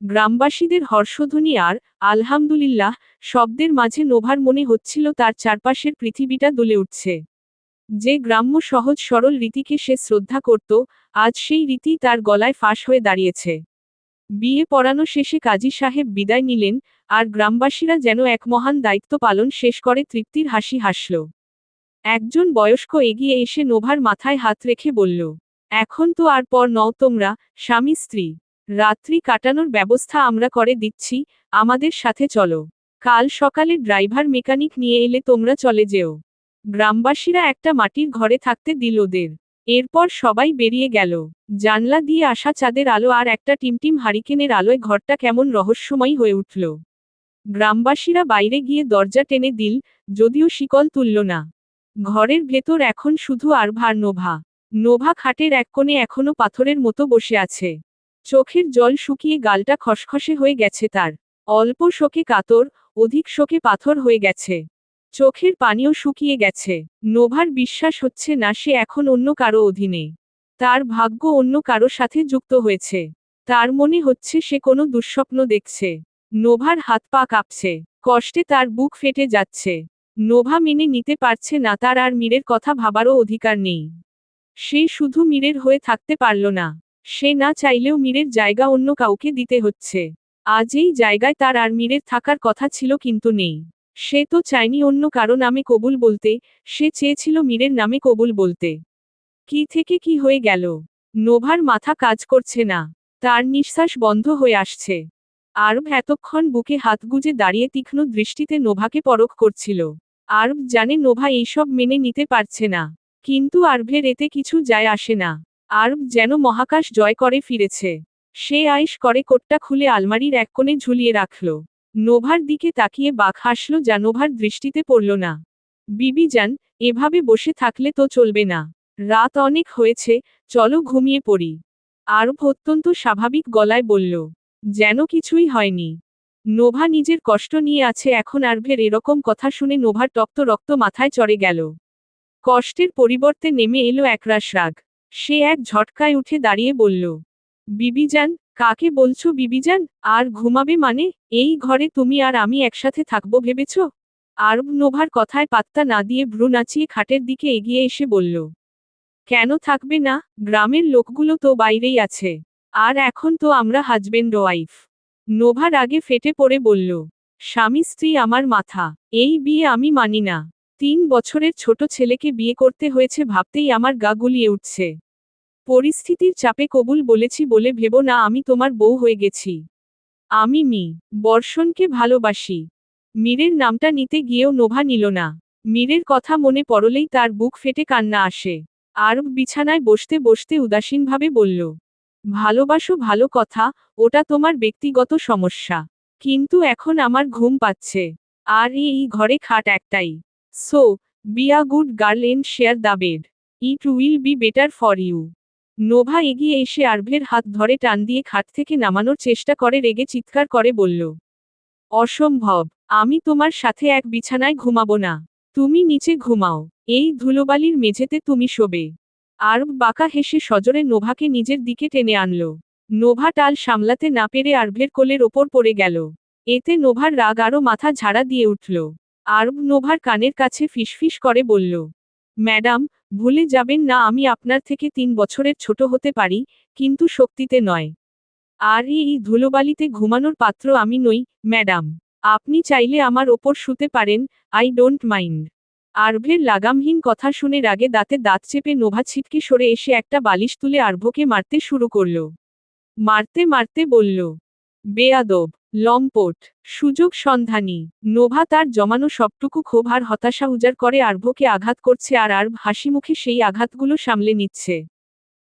গ্রামবাসীদের হর্ষধ্বনি আর আলহামদুলিল্লাহ শব্দের মাঝে নোভার মনে হচ্ছিল তার চারপাশের পৃথিবীটা দুলে উঠছে। যে গ্রাম্য সহজ সরল রীতিকে সে শ্রদ্ধা করত, আজ সেই রীতি তার গলায় ফাঁস হয়ে দাঁড়িয়েছে। বিয়ে পড়ানো শেষে কাজী সাহেব বিদায় নিলেন, আর গ্রামবাসীরা যেন এক মহান দায়িত্ব পালন শেষ করে তৃপ্তির হাসি হাসল। একজন বয়স্ক এগিয়ে এসে নোভার মাথায় হাত রেখে বলল, এখন তো আর পর নও তোমরা, স্বামী স্ত্রী। রাত্রি কাটানোর ব্যবস্থা আমরা করে দিচ্ছি, আমাদের সাথে চলো। কাল সকালে ড্রাইভার মেকানিক নিয়ে এলে তোমরা চলে যেও। গ্রামবাসীরা একটা মাটির ঘরে থাকতে দিল ওদের। এরপর সবাই বেরিয়ে গেল। জানলা দিয়ে আসা চাঁদের আলো আর একটা টিমটিম হারিকেনের আলোয় ঘরটা কেমন রহস্যময় হয়ে উঠল। গ্রামবাসীরা বাইরে গিয়ে দরজা টেনে দিল, যদিও শিকল তুলল না। ঘরের ভেতর এখন শুধু আরভ আর নোভা। নোভা খাটের এক কোণে এখনো পাথরের মতো বসে আছে। চোখের জল শুকিয়ে গালটা খসখসে হয়ে গেছে তার। অল্প শোকে কাতর, অধিক শোকে পাথর হয়ে গেছে। চোখের পানিও শুকিয়ে গেছে। নোভার বিশ্বাস হচ্ছে না সে এখন অন্য কারো অধীনে। তার ভাগ্য অন্য কারো সাথে যুক্ত হয়েছে। তার মনে হচ্ছে সে কোনো দুঃস্বপ্ন দেখছে। নোভার হাত পা কাঁপছে। কষ্টে তার বুক ফেটে যাচ্ছে। নোভা মেনে নিতে পারছে না তার আর মীরের কথা ভাবারও অধিকার নেই। সে শুধু মীরের হয়ে থাকতে পারল না। সে না চাইলেও মীরের জায়গা অন্য কাউকে দিতে হচ্ছে। আজ এই জায়গায় তার আর মীরের থাকার কথা ছিল কিন্তু নেই। সে তো চায়নি অন্য কারো নামে কবুল বলতে, সে চেয়েছিল মীরের নামে কবুল বলতে। কি থেকে কি হয়ে গেল? নোভার মাথা কাজ করছে না। তার নিঃশ্বাস বন্ধ হয়ে আসছে। আরব এতক্ষণ বুকে হাত গুজে দাঁড়িয়ে তীক্ষ্ণ দৃষ্টিতে নোভাকে পরখ করছিল। আরব জানে নোভা এইসব মেনে নিতে পারছে না। কিন্তু আরবের এতে কিছু যায় আসে না। আরব যেন মহাকাশ জয় করে ফিরেছে। সে আয়েশ করে কোটটা খুলে আলমারির এক কোণে ঝুলিয়ে রাখল। নোভার দিকে তাকিয়ে বাক হাসল যা নোভার দৃষ্টিতে পড়ল না। বিবিজান, এভাবে বসে থাকলে তো চলবে না। রাত অনেক হয়েছে, চলো ঘুমিয়ে পড়ি। আরব অত্যন্ত স্বাভাবিক গলায় বলল। যেন কিছুই হয়নি। নোভা নিজের কষ্ট নিয়ে আছে এখন আরভের এরকম কথা শুনে নোভার তপ্ত রক্ত মাথায় চড়ে গেল। কষ্টের পরিবর্তে নেমে এলো একরাশ রাগ। সে এক ঝটকায় উঠে দাঁড়িয়ে বলল, বিবিজান, কাকে বলছো বিবিজান? আর ঘুমাবে মানে? এই ঘরে তুমি আর আমি একসাথে থাকবো ভেবেছ? আরব নোভার কথায় পাত্তা না দিয়ে ভ্রু নাচিয়ে খাটের দিকে এগিয়ে এসে বলল, কেন থাকবে না? গ্রামের লোকগুলো তো বাইরেই আছে। আর এখন তো আমরা হাজবেন্ড ওয়াইফ। নোভা রাগে ফেটে পড়ে বলল, স্বামী স্ত্রী আমার মাথা। এই বিয়ে আমি মানি না। 3 বছরের ছোট ছেলেকে বিয়ে করতে হয়েছে ভাবতেই আমার গা গুলিয়ে উঠছে। পরিস্থিতির চাপে কবুল বলেছি বলে ভেবো না আমি তোমার বউ হয়ে গেছি। আমি বর্ষণকে ভালোবাসি। মীরের নামটা নিতে গিয়েও নোভা নিল না। মীরের কথা মনে পড়লেই তার বুক ফেটে কান্না আসে। আরব বিছানায় বসতে বসতে উদাসীনভাবে বলল, ভালোবাসো ভালো কথা, ওটা তোমার ব্যক্তিগত সমস্যা। কিন্তু এখন আমার ঘুম পাচ্ছে। আর এই ঘরে খাট একটাই। So, be a good girl and share the bed. It will be better for you. Nova এগিয়ে এসে আরভের হাত ধরে টান দিয়ে খাট থেকে নামানোর চেষ্টা করে রেগে চিৎকার করে বলল, অসম্ভব। আমি তোমার সাথে এক বিছানায় ঘুমাবো না। তুমি নিচে ঘুমাও। এই ধুলোবালির মেঝেতে তুমি শোবে। আরব বাঁকা হেসে সজোরে নোভাকে নিজের দিকে টেনে আনল। নোভা টাল সামলাতে না পেরে আরভের কোলের ওপর পড়ে গেল। এতে নোভার রাগ আরও মাথা ঝাড়া দিয়ে উঠল। আরব নোভার কানের কাছে ফিসফিস করে বলল, ম্যাডাম, ভুলে যাবেন না আমি আপনার থেকে 3 বছরের ছোট হতে পারি, কিন্তু শক্তিতে নয়। আর এই ধুলোবালিতে ঘুমানোর পাত্র আমি নই, ম্যাডাম। আপনি চাইলে আমার ওপর শুতে পারেন, আই ডোন্ট মাইন্ড। আরভের লাগামহীন কথা শুনে রাগে দাঁতে দাঁত চেপে নোভা ছিটকে সরে এসে একটা বালিশ তুলে আরভকে মারতে শুরু করল। মারতে মারতে বলল, বেয়াদব, লম্পট, সুযোগ সন্ধানী। নোভা তার জমানো সবটুকু ক্ষোভ আর হতাশা উজাড় করে আরভকে আঘাত করছে আর আরভ হাসিমুখে সেই আঘাতগুলো সামলে নিচ্ছে।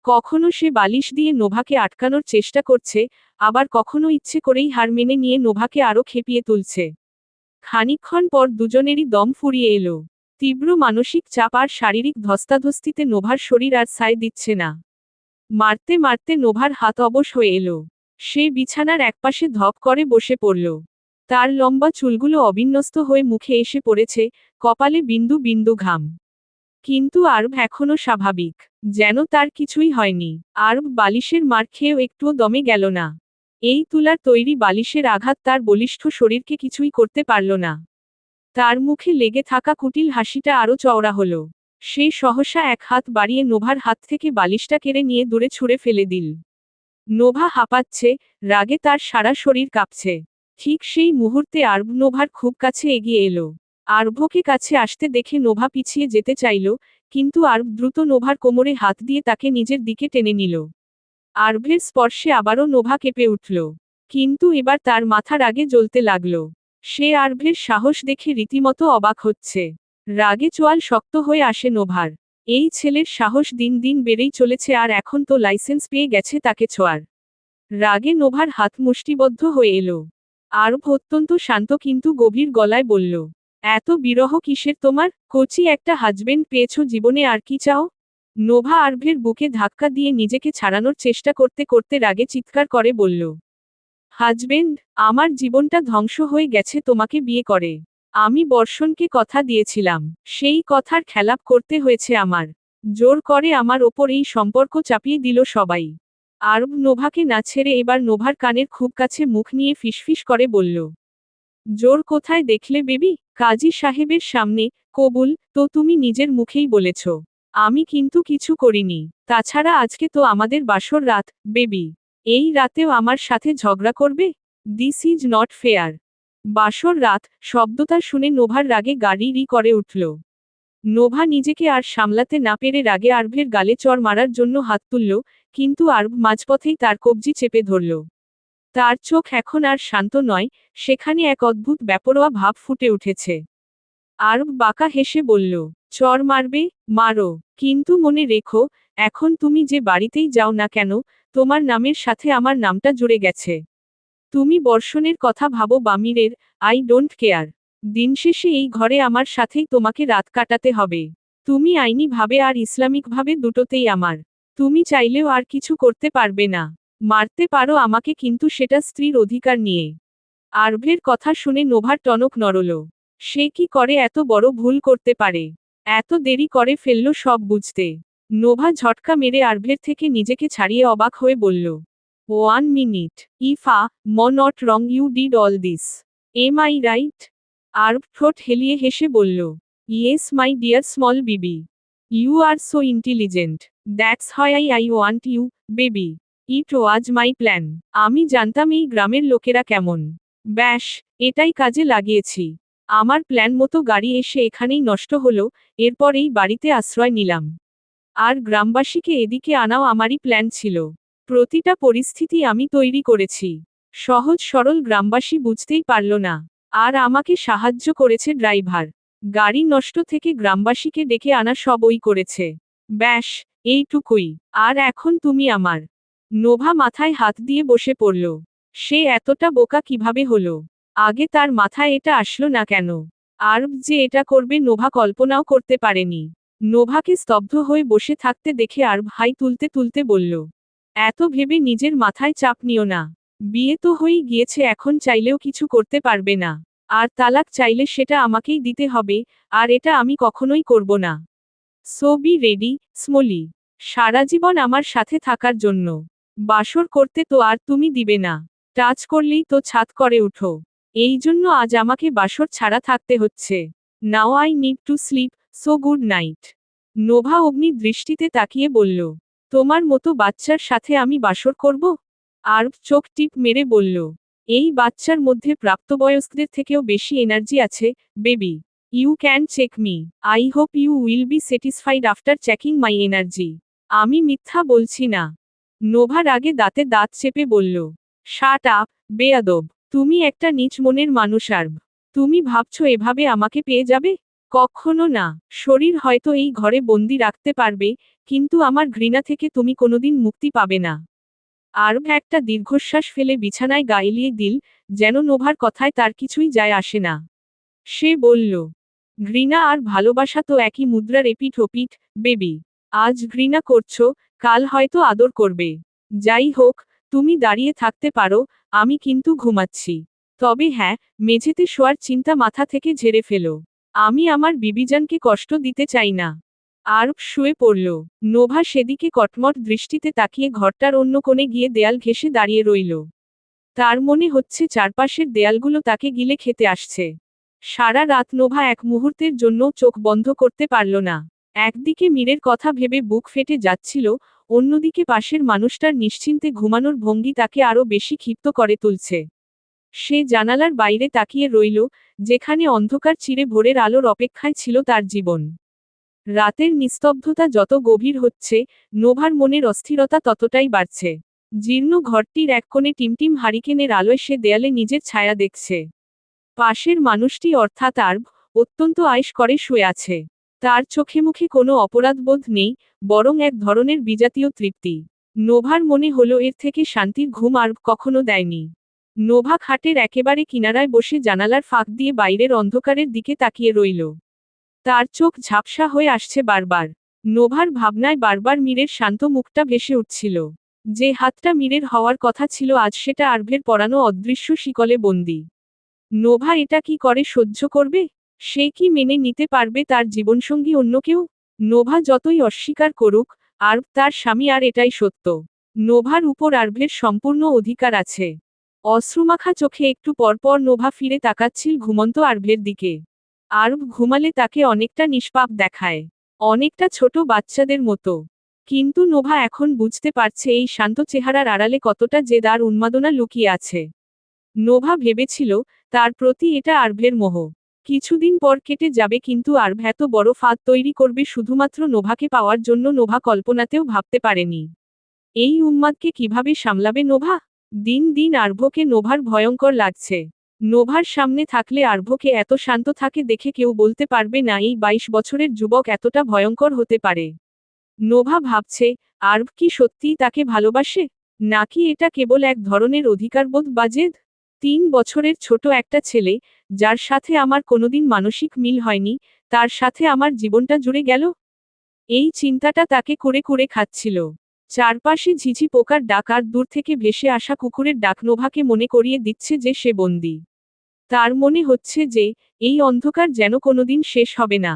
কখনো সে বালিশ দিয়ে নোভাকে আটকানোর চেষ্টা করছে, আবার কখনো ইচ্ছে করেই হার মেনে নিয়ে নোভাকে আরও খেপিয়ে তুলছে। খানিকক্ষণ পর দুজনেরই দম ফুরিয়ে এলো। তীব্র মানসিক চাপ আর শারীরিক ধস্তাধস্তিতে নোভার শরীর আর সায় দিচ্ছে না। মারতে মারতে নোভার হাত অবশ হয়ে এলো। সে বিছানার একপাশে ধপ করে বসে পড়ল। তার লম্বা চুলগুলো অবিন্যস্ত হয়ে মুখে এসে পড়েছে, কপালে বিন্দু বিন্দু ঘাম। কিন্তু আরব এখনো স্বাভাবিক। যেন তার কিছুই হয়নি। আরব বালিশের মার খেয়েও একটুও দমে গেল না। এই তুলার তৈরি বালিশের আঘাত তার বলিষ্ঠ শরীরকে কিছুই করতে পারল না। তার মুখে লেগে থাকা কুটিল হাসিটা আরো চওড়া হলো। সে সহসা এক হাত বাড়িয়ে নোভার হাত থেকে বালিশটা কেড়ে নিয়ে দূরে ছুঁড়ে ফেলে দিল। নোভা হাঁপাচ্ছে, রাগে তার সারা শরীর কাঁপছে। ঠিক সেই মুহূর্তে আরব নোভার খুব কাছে এগিয়ে এলো। আরভকে কাছে আসতে দেখে নোভা পিছিয়ে যেতে চাইল, কিন্তু আরব দ্রুত নোভার কোমরে হাত দিয়ে তাকে নিজের দিকে টেনে নিল। আরভের স্পর্শে আবারও নোভা কেঁপে উঠল। কিন্তু এবার তার মাথা রাগে জ্বলতে লাগল। সে আরভের সাহস দেখে রীতিমতো অবাক হচ্ছে। রাগে চোয়াল শক্ত হয়ে আসে নোভার। এই ছেলের সাহস দিন দিন বেড়েই চলেছে, আর এখন তো লাইসেন্স পেয়ে গেছে তাকে ছোঁয়ার। রাগে নোভার হাত মুষ্টিবদ্ধ হয়ে এলো। আরব অত্যন্ত শান্ত কিন্তু গভীর গলায় বলল, এত বিরহ কিসের তোমার? কচি একটা হাজবেন্ড পেয়েছো জীবনে, আর কি চাও? নোভা আরভের বুকে ধাক্কা দিয়ে নিজেকে ছাড়ানোর চেষ্টা করতে করতে রাগে চিৎকার করে বলল, হাজবেন্ড? আমার জীবনটা ধ্বংস হয়ে গেছে তোমাকে বিয়ে করে। আমি বর্ষণকে কথা দিয়েছিলাম, সেই কথার খেলাপ করতে হয়েছে আমার। জোর করে আমার ওপর এই সম্পর্ক চাপিয়ে দিল সবাই। আরব নোভাকে না ছেড়ে এবার নোভার কানের খুব কাছে মুখ নিয়ে ফিসফিস করে বলল, জোর কোথায় দেখলে বেবি? কাজী সাহেবের সামনে। কবুল তো তুমি নিজের মুখেই বলেছ। আমি কিন্তু কিছু করিনি। তাছাড়া আজকে তো আমাদের বাসর রাত, বেবি। এই রাতেও আমার সাথে ঝগড়া করবে? This is not fair. বাসর রাত শব্দটা শুনে নোভার রাগে গাড়ি করে উঠল। নোভা নিজেকে আর সামলাতে না পেরে রাগে আরভের গালে চড় মারার জন্য হাত তুলল, কিন্তু আরব মাঝপথেই তার কবজি চেপে ধরল। তার চোখ এখন আর শান্ত নয়, সেখানে এক অদ্ভুত বেপরোয়া ভাব ফুটে উঠেছে। আরব বাঁকা হেসে বলল, চর মারবে? মারো, কিন্তু মনে রেখো, এখন তুমি যে বাড়িতেই যাও না কেন, তোমার নামের সাথে আমার নামটা জুড়ে গেছে। তুমি বর্ষণের কথা ভাবো বামিরের, আই ডোন্ট কেয়ার। দিন শেষে এই ঘরে আমার সাথেই তোমাকে রাত কাটাতে হবে। তুমি আইনিভাবে আর ইসলামিকভাবে দুটোতেই আমার। তুমি চাইলেও আর কিছু করতে পারবে না। মারতে পারো আমাকে, কিন্তু সেটা স্ত্রীর অধিকার নিয়ে। আরভের কথা শুনে নোভার টনক নড়ল। সে কি করে এত বড় ভুল করতে পারে? এত দেরি করে ফেলল সব বুঝতে। নোভা ঝটকা মেরে আরভের থেকে নিজেকে ছাড়িয়ে অবাক হয়ে বলল, 1 minute, if not wrong you did all this. Am I right? Arav ঠোঁট হেলিয়ে হেসে বলল, ইয়েস মাই ডিয়ার স্মল বিবি। You are so intelligent. That's why I want you, baby. It was my plan. আমি জানতাম এই গ্রামের লোকেরা কেমন। ব্যাস, এটাই কাজে লাগিয়েছি। আমার প্ল্যান মতো গাড়ি এসে এখানেই নষ্ট হলো, এরপর এই বাড়িতে আশ্রয় নিলাম। আর গ্রামবাসীকে এদিকে আনাও আমারই প্ল্যান ছিল। প্রতিটা পরিস্থিতি আমি তৈরি করেছি। সহজ সরল গ্রামবাসী বুঝতেই পারল না। আর আমাকে সাহায্য করেছে ড্রাইভার। গাড়ি নষ্ট থেকে গ্রামবাসীকে ডেকে আনা সব ওই করেছে। ব্যাস, এইটুকুই। আর এখন তুমি আমার। নোভা মাথায় হাত দিয়ে বসে পড়ল। সে এতটা বোকা কিভাবে হলো? আগে তার মাথায় এটা আসলো না কেন? আরব যে এটা করবে নোভা কল্পনাও করতে পারেনি। নোভাকে স্তব্ধ হয়ে বসে থাকতে দেখে আরব হাই তুলতে তুলতে বলল, এত ভেবে নিজের মাথায় চাপ নিও না। বিয়ে তো হয়েই গিয়েছে, এখন চাইলেও কিছু করতে পারবে না। আর তালাক চাইলে সেটা আমাকেই দিতে হবে, আর এটা আমি কখনোই করব না। So be ready, smally. সারা জীবন আমার সাথে থাকার জন্য। বাসর করতে তো আর তুমি দিবে না। টাচ করলেই তো ছাদ করে উঠো। এই জন্য আজ আমাকে বাসর ছাড়া থাকতে হচ্ছে। Now I need to sleep, so good night. Nova অগ্নি দৃষ্টিতে তাকিয়ে বলল, তোমার মতো বাচ্চার সাথে আমি বাসর করব? আরব চোখ টিপ মেরে বলল, এই বাচ্চার মধ্যে প্রাপ্তবয়স্কদের থেকেও বেশি এনার্জি আছে, baby. You can check me. I hope you will be satisfied after checking my energy. আমি মিথ্যা বলছি না। নোভা রাগে দাঁতে দাঁত চেপে বলল, শাট আপ, বেয়াদব। তুমি একটা নীচ মনের মানুষ আরব। তুমি ভাবছো এভাবে আমাকে পেয়ে যাবে? কখনো না। শরীর হয়তো এই ঘরে বন্দি রাখতে পারবে, কিন্তু আমার ঘৃণা থেকে তুমি কোনোদিন মুক্তি পাবে না। আরব একটা দীর্ঘশ্বাস ফেলে বিছানায় গা এলিয়ে দিল, যেন নোভার কথায় তার কিছুই যায় আসে না। সে বলল, ঘৃণা আর ভালোবাসা তো একই মুদ্রার এপিঠ ওপিঠ, বেবি। আজ ঘৃণা করছো, কাল হয়তো আদর করবে। যাই হোক, তুমি দাঁড়িয়ে থাকতে পারো, আমি কিন্তু ঘুমাচ্ছি। তবে হ্যাঁ, মেঝেতে শোয়ার চিন্তা মাথা থেকে ঝেড়ে ফেলো। আমি আমার বিবিজানকে কষ্ট দিতে চাই না। আরব শুয়ে পড়ল। নোভা সেদিকে কটমট দৃষ্টিতে তাকিয়ে ঘরটার অন্য কোণে গিয়ে দেয়াল ঘেঁষে দাঁড়িয়ে রইল। তার মনে হচ্ছে চারপাশের দেয়ালগুলো তাকে গিলে খেতে আসছে। সারা রাত নোভা এক মুহূর্তের জন্য চোখ বন্ধ করতে পারল না। একদিকে মীরের কথা ভেবে বুক ফেটে যাচ্ছিল, অন্যদিকে পাশের মানুষটার নিশ্চিন্তে ঘুমানোর ভঙ্গি তাকে আরো বেশি ক্ষিপ্ত করে তুলছে। সে জানালার বাইরে তাকিয়ে রইল, যেখানে অন্ধকার চিরে ভোরের আলোর অপেক্ষায় ছিল তার জীবন। রাতের নিস্তব্ধতা যত গভীর হচ্ছে, নোভার মনের অস্থিরতা ততটাই বাড়ছে। জীর্ণ ঘরটির এক কোণে টিমটিম হারিকেনের আলোয় সে দেয়ালে নিজের ছায়া দেখছে। পাশের মানুষটি অর্থাৎ আরব, অত্যন্ত আয়েশ করে শুয়ে আছে। তার চোখে মুখে কোনো অপরাধবোধ নেই, বরং এক ধরনের বিজাতীয় তৃপ্তি। নোভার মনে হলো এর থেকে শান্তির ঘুম আরব কখনো দেয়নি। নোভা খাটের একেবারে কিনারায় বসে জানালার ফাঁক দিয়ে বাইরের অন্ধকারের দিকে তাকিয়ে রইল। তার চোখ ঝাপসা হয়ে আসছে বারবার। নোভার ভাবনায় বারবার মীরের শান্ত মুখটা ভেসে উঠছিল। যে হাতটা মীরের হওয়ার কথা ছিল আজ সেটা আরভের পরানো অদৃশ্য শিকলে বন্দী। নোভা এটা কি করে সহ্য করবে? সে কি মেনে নিতে পারবে তার জীবনসঙ্গী অন্য কেউ? নোভা যতই অস্বীকার করুক, আরব তার স্বামী আর এটাই সত্য। নোভার উপর আরভের সম্পূর্ণ অধিকার আছে। অশ্রুমাখা চোখে একটু পরপর নোভা ফিরে তাকাচ্ছিল ঘুমন্ত আরভের দিকে। আরব ঘুমালে তাকে অনেকটা নিষ্পাপ দেখায়, অনেকটা ছোট বাচ্চাদের মতো। কিন্তু নোভা এখন বুঝতে পারছে এই শান্ত চেহারার আড়ালে কতটা জেদ আর উন্মাদনা লুকিয়ে আছে। নোভা ভেবেছিল তার প্রতি এটা আরভের মোহ। কিছুদিন পর কেটে যাবে, কিন্তু আরভ এত বড় ফাঁদ তৈরি করবে শুধুমাত্র নোভাকে পাওয়ার জন্য নোভা কল্পনাতেও ভাবতে পারেনি। এই উন্মাদকে কিভাবে সামলাবে নোভা? দিন দিন আরভকে নোভার ভয়ঙ্কর লাগছে। নোভার সামনে থাকলে আরভকে এত শান্ত থাকে দেখে কেউ বলতে পারবে না এই 22 বছরের যুবক এতটা ভয়ঙ্কর হতে পারে। নোভা ভাবছে, আরভ কি সত্যিই তাকে ভালোবাসে? নাকি এটা কেবল এক ধরনের অধিকারবোধ বা জেদ? 3 বছরের ছোট একটা ছেলে, যার সাথে আমার কোনোদিন মানসিক মিল হয়নি, তার সাথে আমার জীবনটা জুড়ে গেল? এই চিন্তাটা তাকে কুরে কুরে খাচ্ছিল। চারপাশে ঝিঝি পোকার ডাক আর দূর থেকে ভেসে আসা কুকুরের ডাক নোভাকে মনে করিয়ে দিচ্ছে যে সে বন্দী। তার মনে হচ্ছে যে এই অন্ধকার যেন কোনোদিন শেষ হবে না।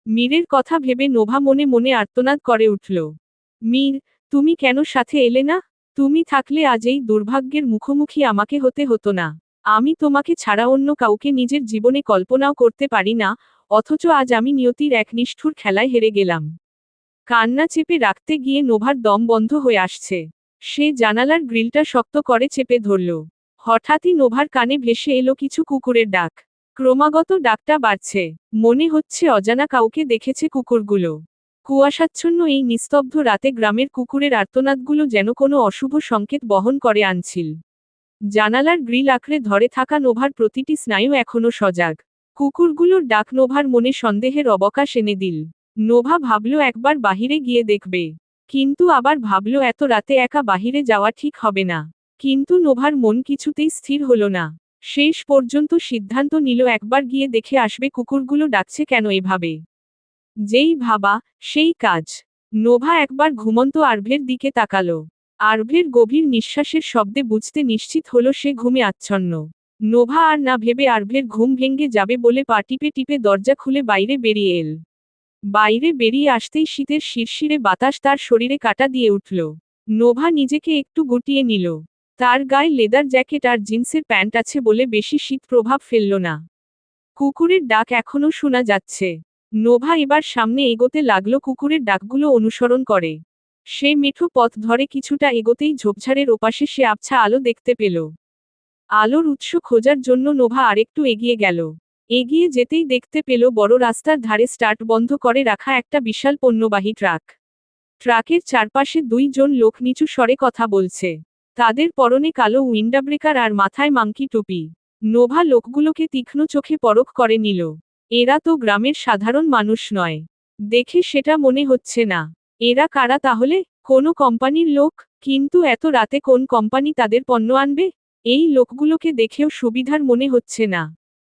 মীরের কথা ভেবে নোভা মনে মনে আর্তনাদ করে উঠল। মীর, তুমি কেন সাথে এলে না? তুমি থাকলে আজ এই দুর্ভাগ্যের মুখোমুখি আমাকে হতে হতো না। আমি তোমাকে ছাড়া অন্য কাউকে নিজের জীবনে কল্পনাও করতে পারি না, অথচ আজ আমি নিয়তির এক নিষ্ঠুর খেলায় হেরে গেলাম। কান্না চেপে রাখতে গিয়ে নোভার দম বন্ধ হয়ে আসছে। সে জানালার গ্রিলটা শক্ত করে চেপে ধরল। হঠাৎই নোভার কানে ভেসে এলো কিছু কুকুরের ডাক। ক্রমাগত ডাকটা বাড়ছে। মনে হচ্ছে অজানা কাউকে দেখেছে কুকুরগুলো। কুয়াশাচ্ছন্ন এই নিস্তব্ধ রাতে গ্রামের কুকুরের আর্তনাদগুলো যেন কোনো অশুভ সংকেত বহন করে আনছিল। জানালার গ্রিল আঁকড়ে ধরে থাকা নোভার প্রতিটি স্নায়ু এখনো সজাগ। কুকুরগুলোর ডাক নোভার মনে সন্দেহের অবকাশ এনে দিল। নোভা ভাবল একবার বাহিরে গিয়ে দেখবে। কিন্তু আবার ভাবল এত রাতে একা বাহিরে যাওয়া ঠিক হবে না। কিন্তু নোভার মন কিছুতেই স্থির হলো না। শেষ পর্যন্ত সিদ্ধান্ত নিল একবার গিয়ে দেখে আসবে কুকুরগুলো ডাকছে কেন এভাবে। যেই ভাবা, সেই কাজ। নোভা একবার ঘুমন্ত আরভের দিকে তাকালো। আরভের গভীর নিঃশ্বাসের শব্দে বুঝতে নিশ্চিত হলো সে ঘুমে আচ্ছন্ন। নোভা আর না ভেবে আরভের ঘুম ভেঙে যাবে বলে পা টিপে টিপে দরজা খুলে বাইরে বেরিয়ে এল। বাইরে বেরিয়ে আসতেই শীতের শিরশিরে বাতাস তার শরীরে কাটা দিয়ে উঠল। নোভা নিজেকে একটু গুটিয়ে নিল। তার গায়ে লেদার জ্যাকেট আর জিন্সের প্যান্ট আছে বলে বেশি শীত প্রভাব ফেলল না। কুকুরের ডাক এখনও শোনা যাচ্ছে। নোভা এবার সামনে এগোতে লাগলো কুকুরের ডাকগুলো অনুসরণ করে। সে মেঠো পথ ধরে কিছুটা এগোতেই ঝোপঝাড়ের ওপাশে সে আবছা আলো দেখতে পেল। আলোর উৎস খোঁজার জন্য নোভা আরেকটু এগিয়ে গেল। এগিয়ে যেতেই দেখতে পেল বড় রাস্তার ধারে স্টার্ট বন্ধ করে রাখা একটা বিশাল পণ্যবাহী ট্রাক। ট্রাকের চারপাশে 2 জন লোক নিচু স্বরে কথা বলছে। তাদের পরনে কালো উইন্ডাব্রেকার আর মাথায় মাংকি টুপি। নোভা লোকগুলোকে তীক্ষ্ণ চোখে পরখ করে নিল। এরা তো গ্রামের সাধারণ মানুষ নয়। দেখে সেটা মনে হচ্ছে না। এরা কারা তাহলে? কোনো কোম্পানির লোক? কিন্তু এত রাতে কোন কোম্পানি তাদের পণ্য আনবে? এই লোকগুলোকে দেখেও সুবিধার মনে হচ্ছে না।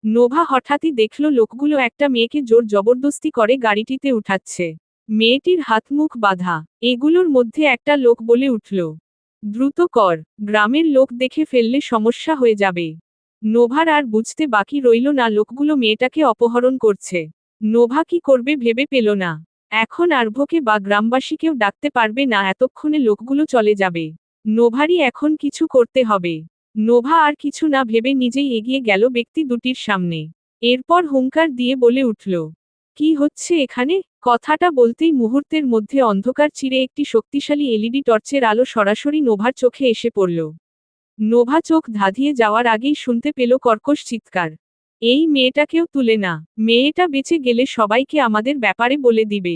নোভা হঠাৎই দেখল লোকগুলো একটা মেয়েকে জোর জবরদস্তি করে গাড়িটিতে উঠাচ্ছে। মেয়েটির হাত মুখ বাঁধা। এগুলোর মধ্যে একটা লোক বলে উঠল, দ্রুত কর, গ্রামের লোক দেখে ফেললে সমস্যা হয়ে যাবে। নোভার আর বুঝতে বাকি রইল না লোকগুলো মেয়েটাকে অপহরণ করছে। নোভা কি করবে ভেবে পেল না। এখন আরভকে বা গ্রামবাসীকেও ডাকতে পারবে না, এতক্ষণে লোকগুলো চলে যাবে। নোভারই এখন কিছু করতে হবে। নোভা আর কিছু না ভেবে নিজেই এগিয়ে গেল ব্যক্তি দুটির সামনে। এরপর হুঙ্কার দিয়ে বলে উঠল, কি হচ্ছে এখানে? কথাটা বলতেই মুহূর্তের মধ্যে অন্ধকার চিরে একটি শক্তিশালী এলইডি টর্চের আলো সরাসরি নোভার চোখে এসে পড়ল। নোভা চোখ ধাঁধিয়ে যাওয়ার আগেই শুনতে পেল কর্কশ চিৎকার, এই মেয়েটাকেও তুলে না, মেয়েটা বেঁচে গেলে সবাইকে আমাদের ব্যাপারে বলে দিবে।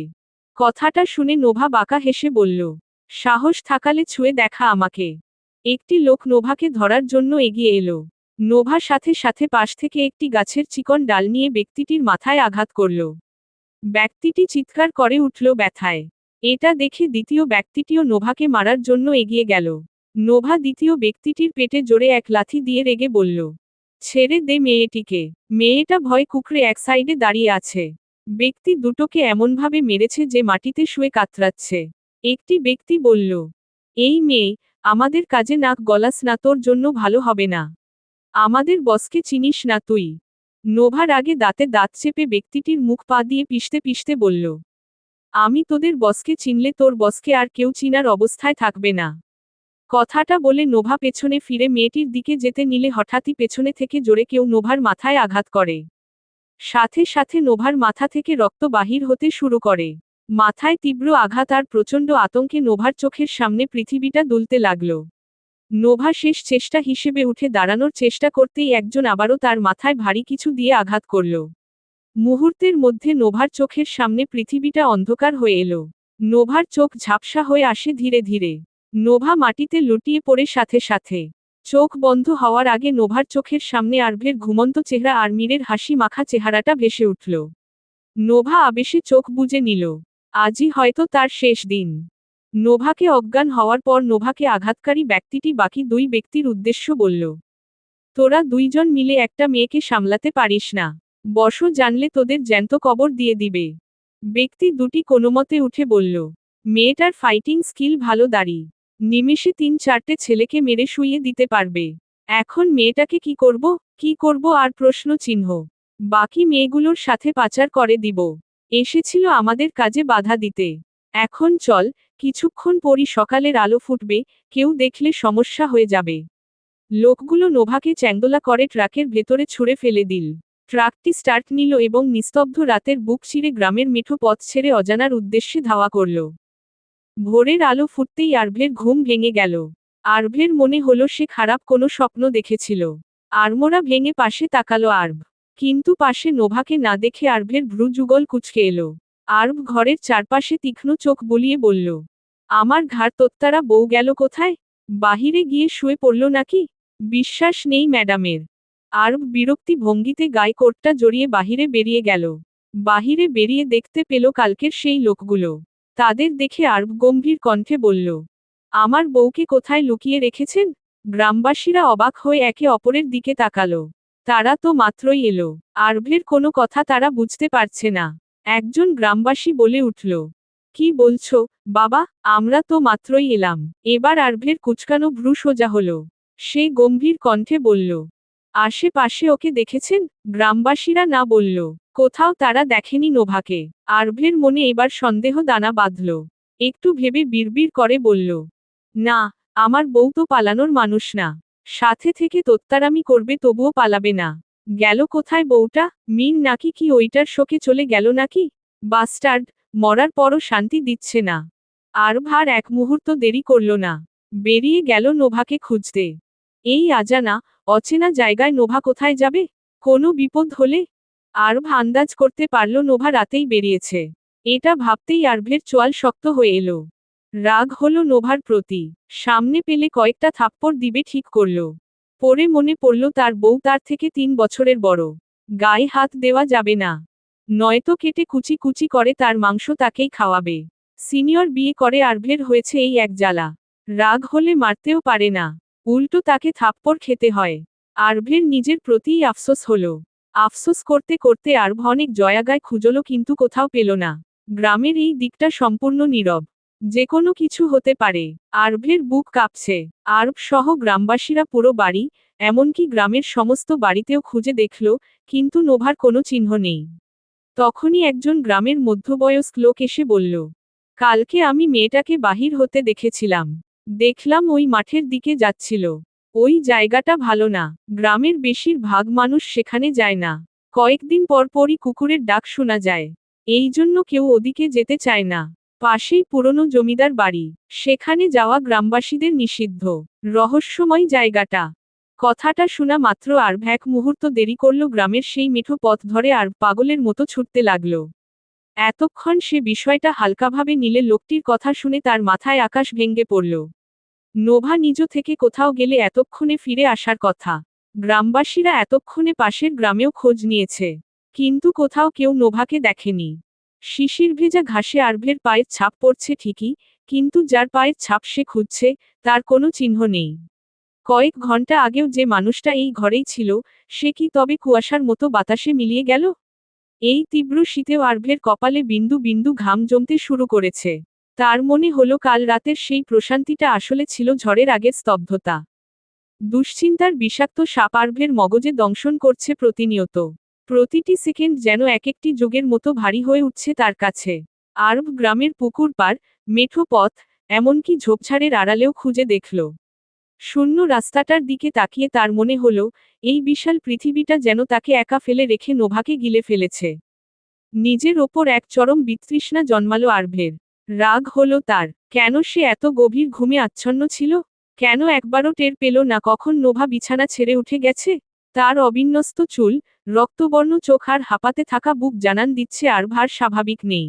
কথাটা শুনে নোভা বাঁকা হেসে বলল, সাহস থাকালে ছুঁয়ে দেখা আমাকে। একটি লোক নোভাকে ধরার জন্য এগিয়ে এলো। নোভা সাথে সাথে পাশ থেকে একটি গাছের চিকন ডাল নিয়ে ব্যক্তিটির মাথায় আঘাত করল। ব্যক্তিটি চিৎকার করে উঠল ব্যথায়। এটা দেখে দ্বিতীয় ব্যক্তিটিও নোভাকে মারার জন্য এগিয়ে গেল। নোভা দ্বিতীয় ব্যক্তিটির পেটে জোরে এক লাথি দিয়ে রেগে বলল, ছেড়ে দে মেয়েটিকে। মেয়েটা ভয় কুকড়ে এক সাইডে দাঁড়িয়ে আছে। ব্যক্তি দুটোকে এমনভাবে মেরেছে যে মাটিতে শুয়ে কাতরাচ্ছে। একটি ব্যক্তি বলল, এই মেয়ে, আমাদের কাজে নাক গলাস না, তোর জন্য ভালো হবে না। আমাদের বসকে চিনিস না তুই? নোভার আগে দাঁতে দাঁত চেপে ব্যক্তিটির মুখ পা দিয়ে পিষতে পিষতে বলল, আমি তোদের বসকে চিনলে তোর বসকে আর কেউ চিনার অবস্থায় থাকবে না। কথাটা বলে নোভা পেছনে ফিরে মেয়েটির দিকে যেতে নিলে হঠাৎই পেছনে থেকে জোরে কেউ নোভার মাথায় আঘাত করে। সাথে সাথে নোভার মাথা থেকে রক্ত বাহির হতে শুরু করে। মাথায় তীব্র আঘাত আর প্রচণ্ড আতঙ্কে নোভার চোখের সামনে পৃথিবীটা দুলতে লাগল। নোভা শেষ চেষ্টা হিসেবে উঠে দাঁড়ানোর চেষ্টা করতেই একজন আবারও তার মাথায় ভারী কিছু দিয়ে আঘাত করল। মুহূর্তের মধ্যে নোভার চোখের সামনে পৃথিবীটা অন্ধকার হয়ে এলো। নোভার চোখ ঝাপসা হয়ে আসে ধীরে ধীরে। নোভা মাটিতে লুটিয়ে পড়ে সাথে সাথে। চোখ বন্ধ হওয়ার আগে নোভার চোখের সামনে আরভের ঘুমন্ত চেহারা আর মীরের হাসি মাখা চেহারাটা ভেসে উঠল। নোভা আবেশে চোখ বুজে নিল। আজই হয়তো তার শেষ দিন। নোভাকে অজ্ঞান হওয়ার পর নোভাকে আঘাতকারী ব্যক্তিটি বাকি দুই ব্যক্তির উদ্দেশ্য বলল, তোরা দুইজন মিলে একটা মেয়েকে সামলাতে পারিস না? বস জানলে তোদের জ্যান্ত কবর দিয়ে দিবে। ব্যক্তি দুটি কোনোমতে উঠে বলল, মেয়েটার ফাইটিং স্কিল ভালো দাঁড়ি, নিমেষে 3-4টে ছেলেকে মেরে শুইয়ে দিতে পারবে। এখন মেয়েটাকে কি করব আর প্রশ্ন চিহ্ন। বাকি মেয়েগুলোর সাথে পাচার করে দিব। এসেছিল আমাদের কাজে বাধা দিতে। এখন চল, কিছুক্ষণ পরই সকালের আলো ফুটবে, কেউ দেখলে সমস্যা হয়ে যাবে। লোকগুলো নোভাকে চ্যাংদোলা করে ট্রাকের ভেতরে ছুঁড়ে ফেলে দিল। ট্রাকটি স্টার্ট নিল এবং নিস্তব্ধ রাতের বুক চিরে গ্রামের মিঠো পথ ছেড়ে অজানার উদ্দেশ্যে ধাওয়া করল। ভোরের আলো ফুটতেই আরভের ঘুম ভেঙে গেল। আরভের মনে হলো সে খারাপ কোনো স্বপ্ন দেখেছিল। আড়মোড়া ভেঙে পাশে তাকালো আরভ। কিন্তু পাশে নোভাকে না দেখে আরভের ভ্রু যুগল কুঁচকে এলো। আরভ ঘরের চারপাশে তীক্ষ্ণ চোখ বুলিয়ে বলল, আমার ঘাড় তোত্তারা বউ গেল কোথায়? বাহিরে গিয়ে শুয়ে পড়ল নাকি? বিশ্বাস নেই ম্যাডামের। আরব বিরক্তি ভঙ্গিতে গায়ে কোটটা জড়িয়ে বাহিরে বেরিয়ে গেল। বাহিরে বেরিয়ে দেখতে পেল কালকের সেই লোকগুলো। তাদের দেখে আরব গম্ভীর কণ্ঠে বলল, আমার বউকে কোথায় লুকিয়ে রেখেছেন? গ্রামবাসীরা অবাক হয়ে একে অপরের দিকে তাকালো। তারা তো মাত্রই এলো। আরভের কোনো কথা তারা বুঝতে পারছে না। একজন গ্রামবাসী বলে উঠল, কি বলছো বাবা, আমরা তো মাত্রই এলাম। এবার আরভের কুচকানো ভ্রু সোজা হলো। সে গম্ভীর কণ্ঠে বলল, আশেপাশে ওকে দেখেছেন? গ্রামবাসীরা না বলল। কোথাও তারা দেখেনি নোভাকে। আরভের মনে এবার সন্দেহ দানা বাঁধল। একটু ভেবে বিড়বিড় করে বলল, না, আমার বউ তো পালানোর মানুষ না। সাথে থেকে তোত্তারামি করবে তবুও পালাবে না। গেল কোথায় বউটা? মিন নাকি কি ওইটার শোকে চলে গেল নাকি? বাস্টার্ড, মরার পরও শান্তি দিচ্ছে না। আরভ আর এক মুহূর্ত দেরি করল না। বেরিয়ে গেল নোভাকে খুঁজতে। এই আজানা, অচেনা জায়গায় নোভা কোথায় যাবে? কোনো বিপদ হলে? আরভ আন্দাজ করতে পারল নোভা রাতেই বেরিয়েছে। এটা ভাবতেই আরভের চোয়াল শক্ত হয়ে এলো। রাগ হলো নোভার প্রতি। সামনে পেলে কয়েকটা থাপ্পড় দিবে ঠিক করল। পরে মনে পড়ল তার বউ তার থেকে 3 বছরের বড়। গায়ে হাত দেওয়া যাবে না। নয়তো কেটে কুচি কুচি করে তার মাংস তাকেই খাওয়াবে। সিনিয়র বিয়ে করে আরভের হয়েছে এই এক জ্বালা। রাগ হলে মারতেও পারে না, উল্টো তাকে থাপ্পড় খেতে হয়। আরভের নিজের প্রতিই আফসোস হলো। আফসোস করতে করতে আরভ অনেক জয়াগায় খুঁজল কিন্তু কোথাও পেল না। গ্রামের এই দিকটা সম্পূর্ণ নীরব। যে কোনো কিছু হতে পারে। আরভের বুক কাঁপছে। আরভ সহ গ্রামবাসীরা পুরো বাড়ি, এমনকি গ্রামের সমস্ত বাড়িতেও খুঁজে দেখল, কিন্তু নোভার কোনো চিহ্ন নেই। তখনই একজন গ্রামের মধ্যবয়স্ক লোক এসে বলল, কালকে আমি মেয়েটাকে বাহির হতে দেখেছিলাম। দেখলাম ওই মাঠের দিকে যাচ্ছিল। ওই জায়গাটা ভালো না, গ্রামের বেশিরভাগ মানুষ সেখানে যায় না। কয়েকদিন পর পরই কুকুরের ডাক শোনা যায়। এই জন্য কেউ ওদিকে যেতে চায় না। পাশেই পুরনো জমিদার বাড়ি, সেখানে যাওয়া গ্রামবাসীদের নিষিদ্ধ। রহস্যময় জায়গাটা। কথাটা শোনা মাত্র আরব এক মুহূর্ত দেরি করল, গ্রামের সেই মেঠো পথ ধরে আর পাগলের মতো ছুটতে লাগলো। এতক্ষণ সে বিষয়টা হালকাভাবে নিলে লোকটির কথা শুনে তার মাথায় আকাশ ভেঙে পড়ল। নোভা নিজ থেকে কোথাও গেলে এতক্ষণে ফিরে আসার কথা। গ্রামবাসীরা এতক্ষণে পাশের গ্রামেও খোঁজ নিয়েছে, কিন্তু কোথাও কেউ নোভাকে দেখেনি। শিশির ভেজা ঘাসে আরভের পায়ের ছাপ পড়ছে ঠিকই, কিন্তু যার পায়ের ছাপ সে খুঁজছে, তার কোনো চিহ্ন নেই। কয়েক ঘন্টা আগেও যে মানুষটা এই ঘরেই ছিল, সে কি তবে কুয়াশার মতো বাতাসে মিলিয়ে গেল? এই তীব্র শীতেও আরভের কপালে বিন্দু বিন্দু ঘাম জমতে শুরু করেছে। তার মনে হলো কাল রাতের সেই প্রশান্তিটা আসলে ছিল ঝড়ের আগের স্তব্ধতা। দুশ্চিন্তার বিষাক্ত সাপ আরভের মগজে দংশন করছে প্রতিনিয়ত। প্রতিটি সেকেন্ড যেন এক একটি যুগের মতো ভারী হয়ে উঠছে তার কাছে। আরব গ্রামের পুকুর পাড়, মেঠো পথ, এমনকি ঝোপঝাড়ের আড়ালেও খুঁজে দেখল। শূন্য রাস্তাটার দিকে তাকিয়ে তার মনে হলো, এই বিশাল পৃথিবীটা যেন তাকে একা ফেলে রেখে নোভাকে গিলে ফেলেছে। নিজের ওপর এক চরম বিতৃষ্ণা জন্মালো আরভের। রাগ হলো তার, কেন সে এত গভীর ঘুমে আচ্ছন্ন ছিল? কেন একবারও টের পেল না কখন নোভা বিছানা ছেড়ে উঠে গেছে? তার অবিন্যস্ত চুল, রক্তবর্ণ চোখ আর হাঁপাতে থাকা বুক জানান দিচ্ছে আরভ আর স্বাভাবিক নেই।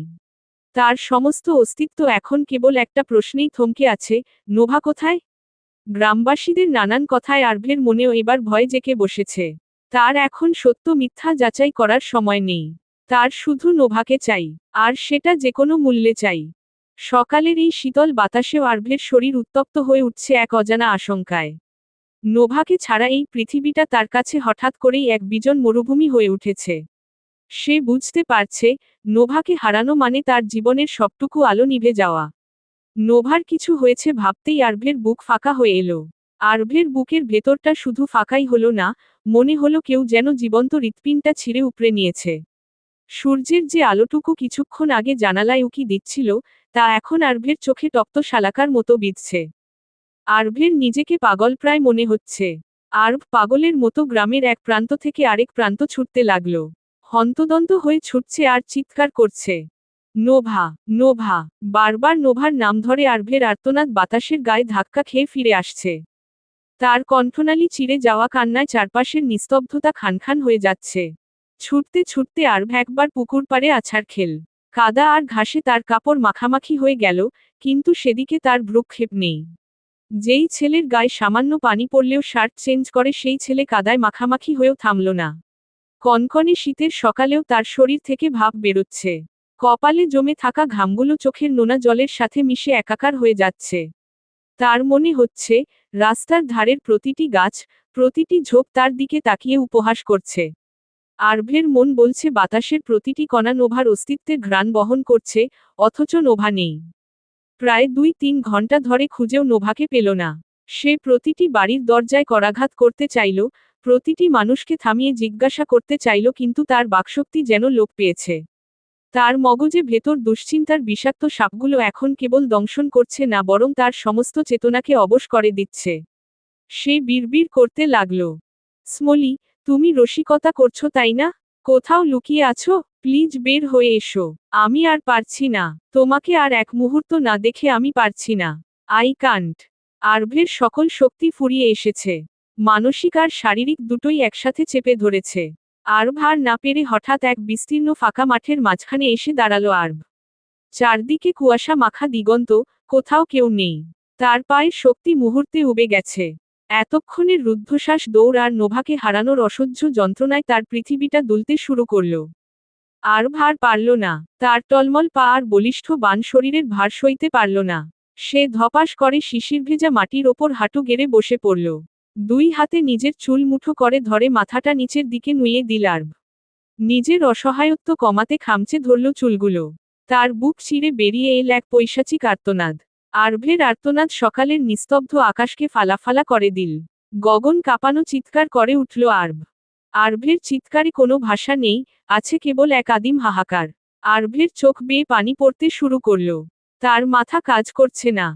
তার সমস্ত অস্তিত্ব এখন কেবল একটা প্রশ্নেই থমকে আছে, নোভা কোথায়? গ্রামবাসীদের নানান কথায় আরভের মনেও এবার ভয় জেঁকে বসেছে। তার এখন সত্য মিথ্যা যাচাই করার সময় নেই। তার শুধু নোভাকে চাই, আর সেটা যে কোনো মূল্যে চাই। সকালের এই শীতল বাতাসেও আরভের শরীর উত্তপ্ত হয়ে উঠছে এক অজানা আশঙ্কায়। নোভাকে ছাড়া এই পৃথিবীটা তার কাছে হঠাৎ করেই এক বিজন মরুভূমি হয়ে উঠেছে। সে বুঝতে পারছে, নোভাকে হারানো মানে তার জীবনের সবটুকু আলো নিভে যাওয়া। নোভার কিছু হয়েছে ভাবতেই আরভের বুক ফাঁকা হয়ে এলো। আরভের বুকের ভেতরটা শুধু ফাঁকাই হলো না, মনে হলো কেউ যেন জীবন্ত হৃৎপিণ্ডটা ছিঁড়ে উপড়ে নিয়েছে। সূর্যের যে আলোটুকু কিছুক্ষণ আগে জানালায় উকি দিচ্ছিল, তা এখন আরভের চোখে তপ্ত শালাকার মতো বিঁধছে। আরভের নিজেকে পাগলপ্রায় মনে হচ্ছে। আরভ পাগলের মতো গ্রামের এক প্রান্ত থেকে আরেক প্রান্ত ছুটতে লাগলো। হন্তদন্ত হয়ে ছুটছে আর চিৎকার করছে, নোভা, নোভা। বারবার নোভার নাম ধরে আরভের আর্তনাদ বাতাসের গায়ে ধাক্কা খেয়ে ফিরে আসছে। তার কণ্ঠনালী চিরে যাওয়া কান্নায় চারপাশের নিস্তব্ধতা খানখান হয়ে যাচ্ছে। ছুটতে ছুটতে আরভ একবার পুকুর পাড়ে আছাড় খেল। কাদা আর ঘাসে তার কাপড় মাখামাখি হয়ে গেল, কিন্তু সেদিকে তার ভ্রুক্ষেপ নেই। যেই ছেলের গায়ে সামান্য পানি পড়লেও শার্ট চেঞ্জ করে সেই ছেলে কাদায় মাখামাখি হয়েও থামল না। কনকনে শীতের সকালেও তার শরীর থেকে ভাপ বেরোচ্ছে। কপালে জমে থাকা ঘামগুলো চোখের নোনা জলের সাথে মিশে একাকার হয়ে যাচ্ছে। তার মনে হচ্ছে, রাস্তার ধারের প্রতিটি গাছ, প্রতিটি ঝোপ তার দিকে তাকিয়ে উপহাস করছে। আরভের মন বলছে বাতাসের প্রতিটি কণা নোভার অস্তিত্বের ঘ্রাণ বহন করছে, অথচ নোভা নেই। প্রায় ২-৩ ঘন্টা ধরে খুঁজেও নোভাকে পেল না। সে প্রতিটি বাড়ির দরজায় করাঘাত করতে চাইল, প্রতিটি মানুষকে থামিয়ে জিজ্ঞাসা করতে চাইল, কিন্তু তার বাকশক্তি যেন লোপ পেয়েছে। তার মগজে ভেতর দুশ্চিন্তার বিষাক্ত সাপগুলো এখন কেবল দংশন করছে না, বরং তার সমস্ত চেতনাকে অবশ করে দিচ্ছে। সে বিড়বিড় করতে লাগল, স্মলি, তুমি রসিকতা করছো তাই না? কোথাও লুকিয়ে আছো? প্লিজ বের হয়ে এসো। আমি আর পারছি না। তোমাকে আর এক মুহূর্ত না দেখে আমি পারছি না। I can't. আরভের সকল শক্তি ফুরিয়ে এসেছে। মানসিক আর শারীরিক দুটোই একসাথে চেপে ধরেছে। আরভ আর না পেরে হঠাৎ এক বিস্তীর্ণ ফাঁকা মাঠের মাঝখানে এসে দাঁড়ালো আরভ। চারদিকে কুয়াশা মাখা দিগন্ত, কোথাও কেউ নেই। তার পায়ের শক্তি মুহূর্তে উবে গেছে। এতক্ষণের রুদ্ধশ্বাস দৌড় আর নোভাকে হারানোর অসহ্য যন্ত্রণায় তার পৃথিবীটা দুলতে শুরু করল। আরভ আর পারল না। তার টলমল পা আর বলিষ্ঠ বান শরীরের ভার সইতে পারল না। সে ধপাস করে শিশির ভেজা মাটির ওপর হাঁটু গেড়ে বসে পড়ল। দুই হাতে নিজের চুল মুঠো করে ধরে মাথাটা নিচের দিকে নুইয়ে দিল আরভ। নিজের অসহায়ত্ব কমাতে খামচে ধরল চুলগুলো। তার বুক চিরে বেরিয়ে এল এক পৈশাচিক আর্তনাদ। আরভের আর্তনাদ সকালের নিস্তব্ধ আকাশকে ফালাফালা করে দিল। গগন কাঁপানো চিৎকার করে উঠল আরভ। আরভের চিৎকারে কোনো ভাষা নেই, আছে কেবল এক আদিম হাহাকার। আরভের চোখ বেয়ে পানি পড়তে শুরু করল। তার মাথা কাজ করছে না।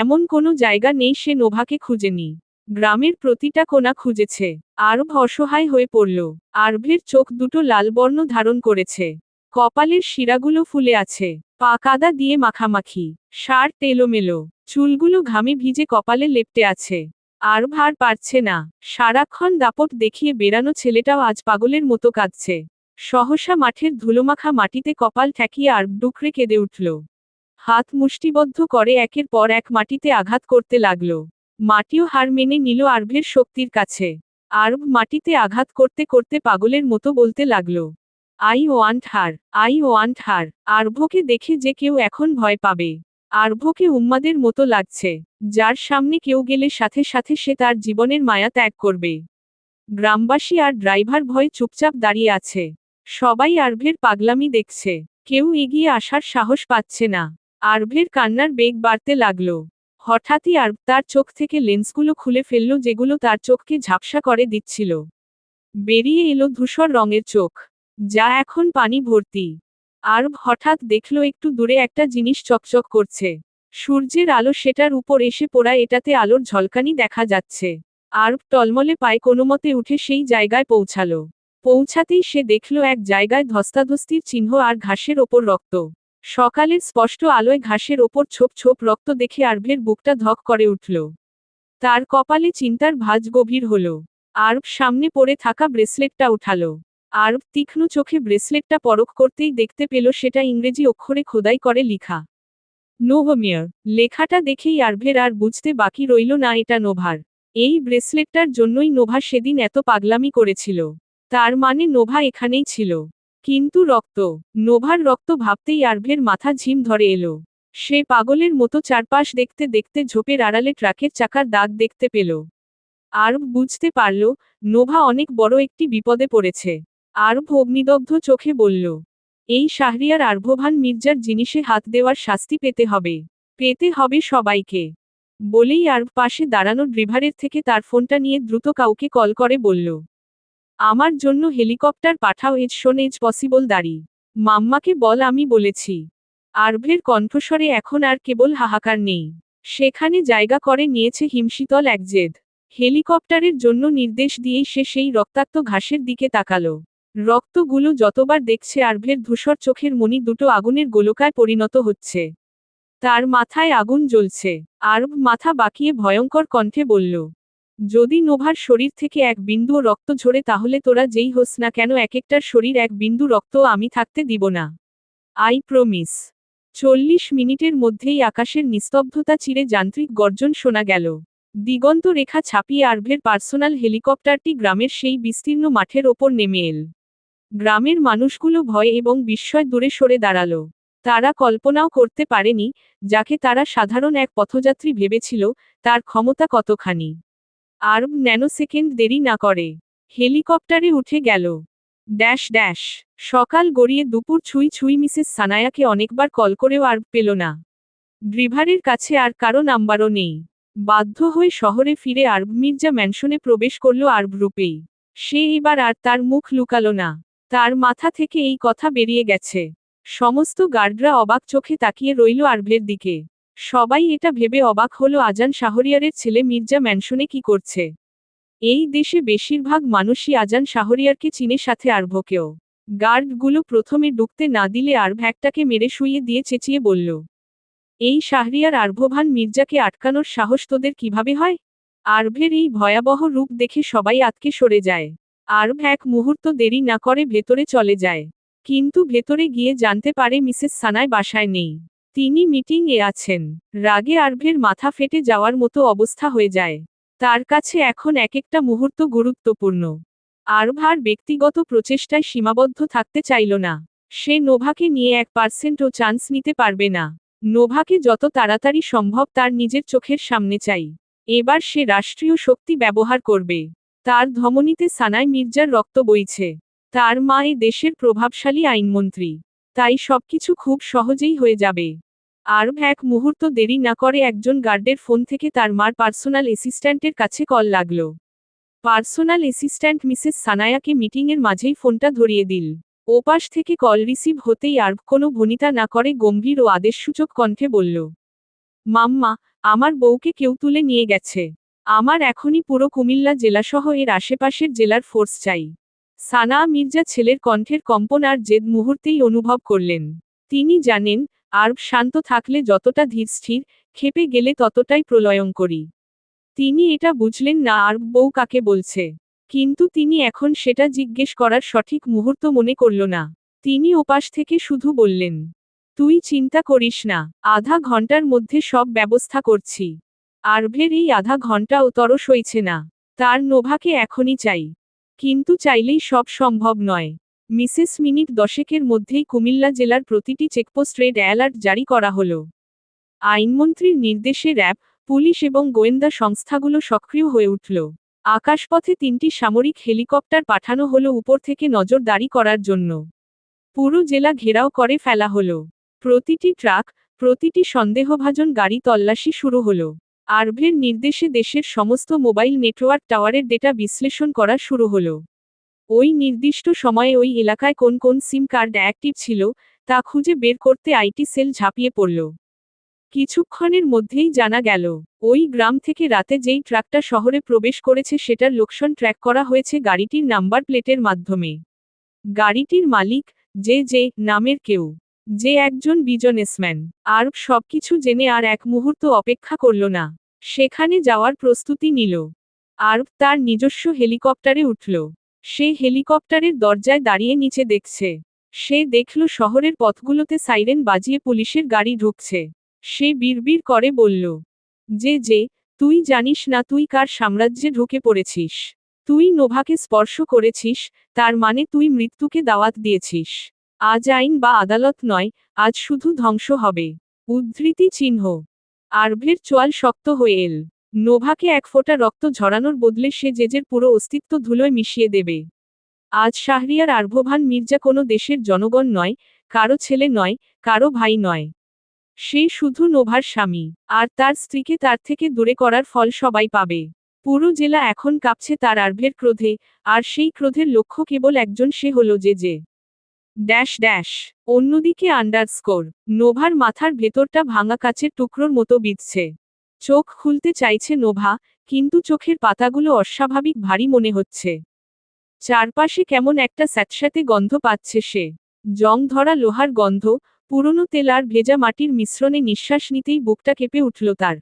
এমন কোনো জায়গা নেই সে নোভাকে খুঁজেনি। গ্রামের প্রতিটা কোণা খুঁজেছে। আরব অসহায় হয়ে পড়ল। আরবের চোখ দুটো লাল বর্ণ ধারণ করেছে। কপালের শিরাগুলো ফুলে আছে। পা কাদা দিয়ে মাখামাখি। শার্ট এলোমেলো। চুলগুলো ঘামে ভিজে কপালে লেপ্টে আছে। আরব আর পারছে না। সারাক্ষণ দাপট দেখিয়ে বেড়ানো ছেলেটাও আজ পাগলের মতো কাঁদছে। সহসা মাঠের ধুলোমাখা মাটিতে কপাল ঠেকিয়ে আরব ডুকরে কেঁদে উঠল। হাত মুষ্টিবদ্ধ করে একের পর এক মাটিতে আঘাত করতে লাগল। মাটিও হার মেনে নিল আরবের শক্তির কাছে। আরব মাটিতে আঘাত করতে করতে পাগলের মতো বলতে লাগল, I want her, I want her. আরভকে দেখে যে কেউ এখন ভয় পাবে। আরভকে উম্মাদের মতো লাগছে, যার সামনে কেউ গেলে সাথে সাথে সে তার জীবনের মায়া ত্যাগ করবে। গ্রামবাসী আর ড্রাইভার ভয়ে চুপচাপ দাঁড়িয়ে আছে। সবাই আরভের পাগলামি দেখছে। কেউ এগিয়ে আসার সাহস পাচ্ছে না। আরভের কান্নার বেগ বাড়তে লাগল। হঠাৎই আরব তার চোখ থেকে লেন্সগুলো খুলে ফেলল, যেগুলো তার চোখকে ঝাপসা করে দিচ্ছিল। বেরিয়ে এলো ধূসর রঙের চোখ, যা এখন পানি ভর্তি। আরব হঠাৎ দেখল একটু দূরে একটা জিনিস চকচক করছে। সূর্যের আলো সেটার উপর এসে পড়া, এটাতে আলোর ঝলকানি দেখা যাচ্ছে। আরব টলমলে পায়ে কোনোমতে উঠে সেই জায়গায় পৌঁছালো। পৌঁছাতেই সে দেখল এক জায়গায় ধস্তাধস্তির চিহ্ন আর ঘাসের ওপর রক্ত। সকালের স্পষ্ট আলোয় ঘাসের ওপর ছোপ ছোপ রক্ত দেখে আরবের বুকটা ধক করে উঠল। তার কপালে চিন্তার ভাঁজ গভীর হল। আরব সামনে পড়ে থাকা ব্রেসলেটটা উঠালো। আরব তীক্ষ্ণ চোখে ব্রেসলেটটা পরখ করতেই দেখতে পেল সেটা ইংরেজি অক্ষরে খোদাই করে লিখা, নোভমিয়ার। লেখাটা দেখেই আরবের আর বুঝতে বাকি রইল না এটা নোভার। এই ব্রেসলেটটার জন্যই নোভা সেদিন এত পাগলামি করেছিল। তার মানে নোভা এখানেই ছিল। কিন্তু রক্ত, নোভার রক্ত ভাবতেই আরবের মাথা ঝিম ধরে এলো। সে পাগলের মতো চারপাশ দেখতে দেখতে ঝোপের আড়ালে ট্রাকের চাকার দাগ দেখতে পেল। আরব বুঝতে পারল, নোভা অনেক বড় একটি বিপদে পড়েছে। আরব অগ্নিদগ্ধ চোখে বলল, এই শাহরিয়ার আরভভান মির্জার জিনিসে হাত দেওয়ার শাস্তি পেতে হবে। পেতে হবে সবাইকে। বলেই আরব পাশে দাঁড়ানো ড্রাইভারের থেকে তার ফোনটা নিয়ে দ্রুত কাউকে কল করে বলল, আমার জন্য হেলিকপ্টার পাঠাও, এজ শোন এজ পসিবল দাঁড়ি। মাম্মাকে বল আমি বলেছি। আরভের কণ্ঠস্বরে এখন আর কেবল হাহাকার নেই, সেখানে জায়গা করে নিয়েছে হিমশীতল এক জেদ। হেলিকপ্টারের জন্য নির্দেশ দিয়েই সে সেই রক্তাক্ত ঘাসের দিকে তাকালো। রক্তগুলো যতবার দেখছে আরভের ধূসর চোখের মণি দুটো আগুনের গোলকায় পরিণত হচ্ছে। তার মাথায় আগুন জ্বলছে। আরব মাথা বাঁকিয়ে ভয়ঙ্কর কণ্ঠে বলল, যদি নোভার শরীর থেকে এক বিন্দুও রক্ত ঝরে তাহলে তোরা যেই হোস না কেন একেকটার শরীর এক বিন্দু রক্তও আমি থাকতে দিব না। I promise. 40 মিনিটের মধ্যেই আকাশের নিস্তব্ধতা চিরে যান্ত্রিক গর্জন শোনা গেল। দিগন্ত রেখা ছাপিয়ে আরভের পার্সোনাল হেলিকপ্টারটি গ্রামের সেই বিস্তীর্ণ মাঠের ওপর নেমে এল। গ্রামের মানুষগুলো ভয় এবং বিস্ময় দূরে সরে দাঁড়ালো। তারা কল্পনাও করতে পারেনি, যাকে তারা সাধারণ এক পথযাত্রী ভেবেছিল, তার ক্ষমতা কতখানি। আরব ন্যানোসেকেন্ড দেরি না করে হেলিকপ্টারে উঠে গেল। Dash dash. সকাল গড়িয়ে দুপুর ছুঁই ছুঁই মিসেস সানায়াকে অনেকবার কল করেও আরব পেল না। ড্রাইভারের কাছে আর কারো নাম্বারও নেই। বাধ্য হয়ে শহরে ফিরে আরব মির্জা ম্যানশনে প্রবেশ করল আরব রূপেই। সে এবার আর তার মুখ লুকালো না। তার মাথা থেকে এই কথা বেরিয়ে গেছে। সমস্ত গার্ডরা অবাক চোখে তাকিয়ে রইল আরবের দিকে। সবাই এটা ভেবে অবাক হলো, আজান শাহরিয়ারের ছেলে মির্জা ম্যানশনে কি করছে। এই দেশে বেশিরভাগ মানুষই আজান শাহরিয়ারকে চিনে, সাথে আরভকেও। গার্ডগুলো প্রথমে ঢুকতে না দিলে আরব একটাকে মেরে শুইয়ে দিয়ে চেঁচিয়ে বলল, এই শাহরিয়ার আরভভান মির্জাকে আটকানোর সাহস তোদের কিভাবে হয়। আরভের এই ভয়াবহ রূপ দেখে সবাই আতকে সরে যায়। আরব এক মুহূর্ত দেরি না করে ভেতরে চলে যায়। কিন্তু ভেতরে গিয়ে জানতে পারে মিসেস সানায় বাসায় নেই। তিনি মিটিং এ আছেন। রাগে আরভের মাথা ফেটে যাওয়ার মতো অবস্থা হয়ে যায়। তার কাছে এখন এক একটা মুহূর্ত গুরুত্বপূর্ণ। আরব আর ব্যক্তিগত প্রচেষ্টায় সীমাবদ্ধ থাকতে চাইল না। সে নোভাকে নিয়ে 1%ও চান্স নিতে পারবে না। নোভাকে যত তাড়াতাড়ি সম্ভব তার নিজের চোখের সামনে চাই। এবার সে রাষ্ট্রীয় শক্তি ব্যবহার করবে। তার ধমনীতে সানায় মির্জার রক্ত বইছে। তার মা এ দেশের প্রভাবশালী আইনমন্ত্রী। তাই সবকিছু খুব সহজেই হয়ে যাবে। আরব এক মুহূর্ত দেরি না করে একজন গার্ডের ফোন থেকে তার মার পার্সোনাল অ্যাসিস্ট্যান্টের কাছে কল লাগল। পার্সোনাল অ্যাসিস্ট্যান্ট মিসেস সানায়াকে মিটিংয়ের মাঝেই ফোনটা ধরিয়ে দিল। ওপাশ থেকে কল রিসিভ হতেই আরব কোনো ভনিতা না করে গম্ভীর ও আদেশসূচক কণ্ঠে বলল, মাম্মা, আমার বউকে কেউ তুলে নিয়ে গেছে। আমার এখনই পুরো কুমিল্লা জেলাসহ এর আশেপাশের জেলার ফোর্স চাই। সানা মির্জা ছেলের কণ্ঠের কম্পন আর জেদ মুহূর্তেই অনুভব করলেন। তিনি জানেন, আরব শান্ত থাকলে যতটা ধীরস্থির, ক্ষেপে গেলে ততটাই প্রলয়ঙ্করী। তিনি এটা বুঝলেন না আরব বউ কাকে বলছে। কিন্তু তিনি এখন সেটা জিজ্ঞেস করার সঠিক মুহূর্ত মনে করল না। তিনি ওপাশ থেকে শুধু বললেন, তুই চিন্তা করিস না, আধা ঘন্টার মধ্যে সব ব্যবস্থা করছি। আরবের এই আধা ঘন্টাও তর সইছে না। তার নোভাকে এখনই চাই। কিন্তু চাইলেই সব সম্ভব নয়। মিসেস মিনিট 10-এর মধ্যেই কুমিল্লা জেলার প্রতিটি চেকপোস্ট রেড অ্যালার্ট জারি করা হলো। আইনমন্ত্রীর নির্দেশে র্যাব, পুলিশ এবং গোয়েন্দা সংস্থাগুলো সক্রিয় হয়ে উঠল। আকাশপথে 3টি সামরিক হেলিকপ্টার পাঠানো হলো উপর থেকে নজরদারি করার জন্য। পুরো জেলা ঘেরাও করে ফেলা হলো। প্রতিটি ট্রাক, প্রতিটি সন্দেহভাজন গাড়ি তল্লাশি শুরু হলো। আরবের নির্দেশে দেশের সমস্ত মোবাইল নেটওয়ার্ক টাওয়ারের ডেটা বিশ্লেষণ করা শুরু হলো। ওই নির্দিষ্ট সময়ে ওই এলাকায় কোন কোন সিম কার্ড অ্যাক্টিভ ছিল, তা খুঁজে বের করতে আইটি সেল ঝাঁপিয়ে পড়ল। কিছুক্ষণের মধ্যেই জানা গেল, ওই গ্রাম থেকে রাতে যেই ট্রাকটা শহরে প্রবেশ করেছে সেটার লোকেশন ট্র্যাক করা হয়েছে গাড়িটির নাম্বার প্লেটের মাধ্যমে। গাড়িটির মালিক, যে নামের কেউ, যে একজন বিজনেসম্যান। আরব সবকিছু জেনে আর এক মুহূর্ত অপেক্ষা করল না। সেখানে যাওয়ার প্রস্তুতি নিল। আরব তার নিজস্ব হেলিকপ্টারে উঠল। সে হেলিকপ্টারের দরজায় দাঁড়িয়ে নিচে দেখছে। সে দেখল শহরের পথগুলোতে সাইরেন বাজিয়ে পুলিশের গাড়ি ঢুকছে। সে বিড়বিড় করে বলল, যে তুই জানিস না তুই কার সাম্রাজ্যে ঢুকে পড়েছিস? তুই নোভাকে স্পর্শ করেছিস, তার মানে তুই মৃত্যুকে দাওয়াত দিয়েছিস। আজ আইন বা আদালত নয়, আজ শুধু ধ্বংস হবে। উদ্ধৃতি চিহ্ন। আরবের চোয়াল শক্ত হয়ে এল। নোভাকে এক ফোঁটা রক্ত ঝরানোর বদলে সে জেজের পুরো অস্তিত্ব ধুলোয় মিশিয়ে দেবে। আজ শাহরিয়ার আরভোভান মির্জা কোনো দেশের জনগণ নয়, কারো ছেলে নয়, কারো ভাই নয়। সে শুধু নোভার স্বামী। আর তার স্ত্রীকে তার থেকে দূরে করার ফল সবাই পাবে। পুরো জেলা এখন কাঁপছে তার আরভের ক্রোধে, আর সেই ক্রোধের লক্ষ্য কেবল একজন, সে হলো যে ড্যাশ ড্যাশ। অন্যদিকে আন্ডারস্কোর। নোভার মাথার ভেতরটা ভাঙা কাচের টুকরোর মতো বিঁধছে। চোখ খুলতে চাইছে নোভা, কিন্তু চোখের পাতাগুলো অস্বাভাবিক ভারী মনে হচ্ছে। চারপাশে কেমন একটা স্যাঁতস্যাঁতে গন্ধ পাচ্ছে সে। জং ধরা লোহার গন্ধ, পুরনো তেল আর ভেজা মাটির মিশ্রণে নিঃশ্বাস নিতেই বুকটা কেঁপে উঠল তার।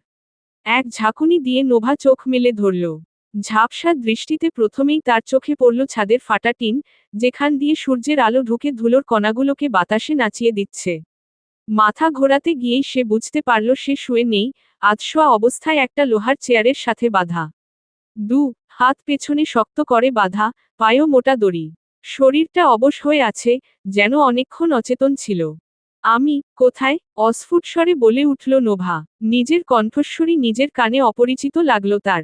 এক ঝাঁকুনি দিয়ে নোভা চোখ মেলে ধরল। ঝাপসা দৃষ্টিতে প্রথমেই তার চোখে পড়ল ছাদের ফাটা টিন, যেখান দিয়ে সূর্যের আলো ঢুকে ধুলোর কণাগুলোকে বাতাসে নাচিয়ে দিচ্ছে। মাথা ঘোরাতে গিয়েই সে বুঝতে পারল সে শুয়ে নেই, আধশোয়া অবস্থায় একটা লোহার চেয়ারের সাথে বাঁধা। হাত পেছনে শক্ত করে বাঁধা, পায়েও মোটা দড়ি। শরীরটা অবশ হয়ে আছে, যেন অনেকক্ষণ অচেতন ছিল। আমি কোথায়? অস্ফুট স্বরে বলে উঠল নোভা। নিজের কণ্ঠস্বরী নিজের কানে অপরিচিত লাগল তার।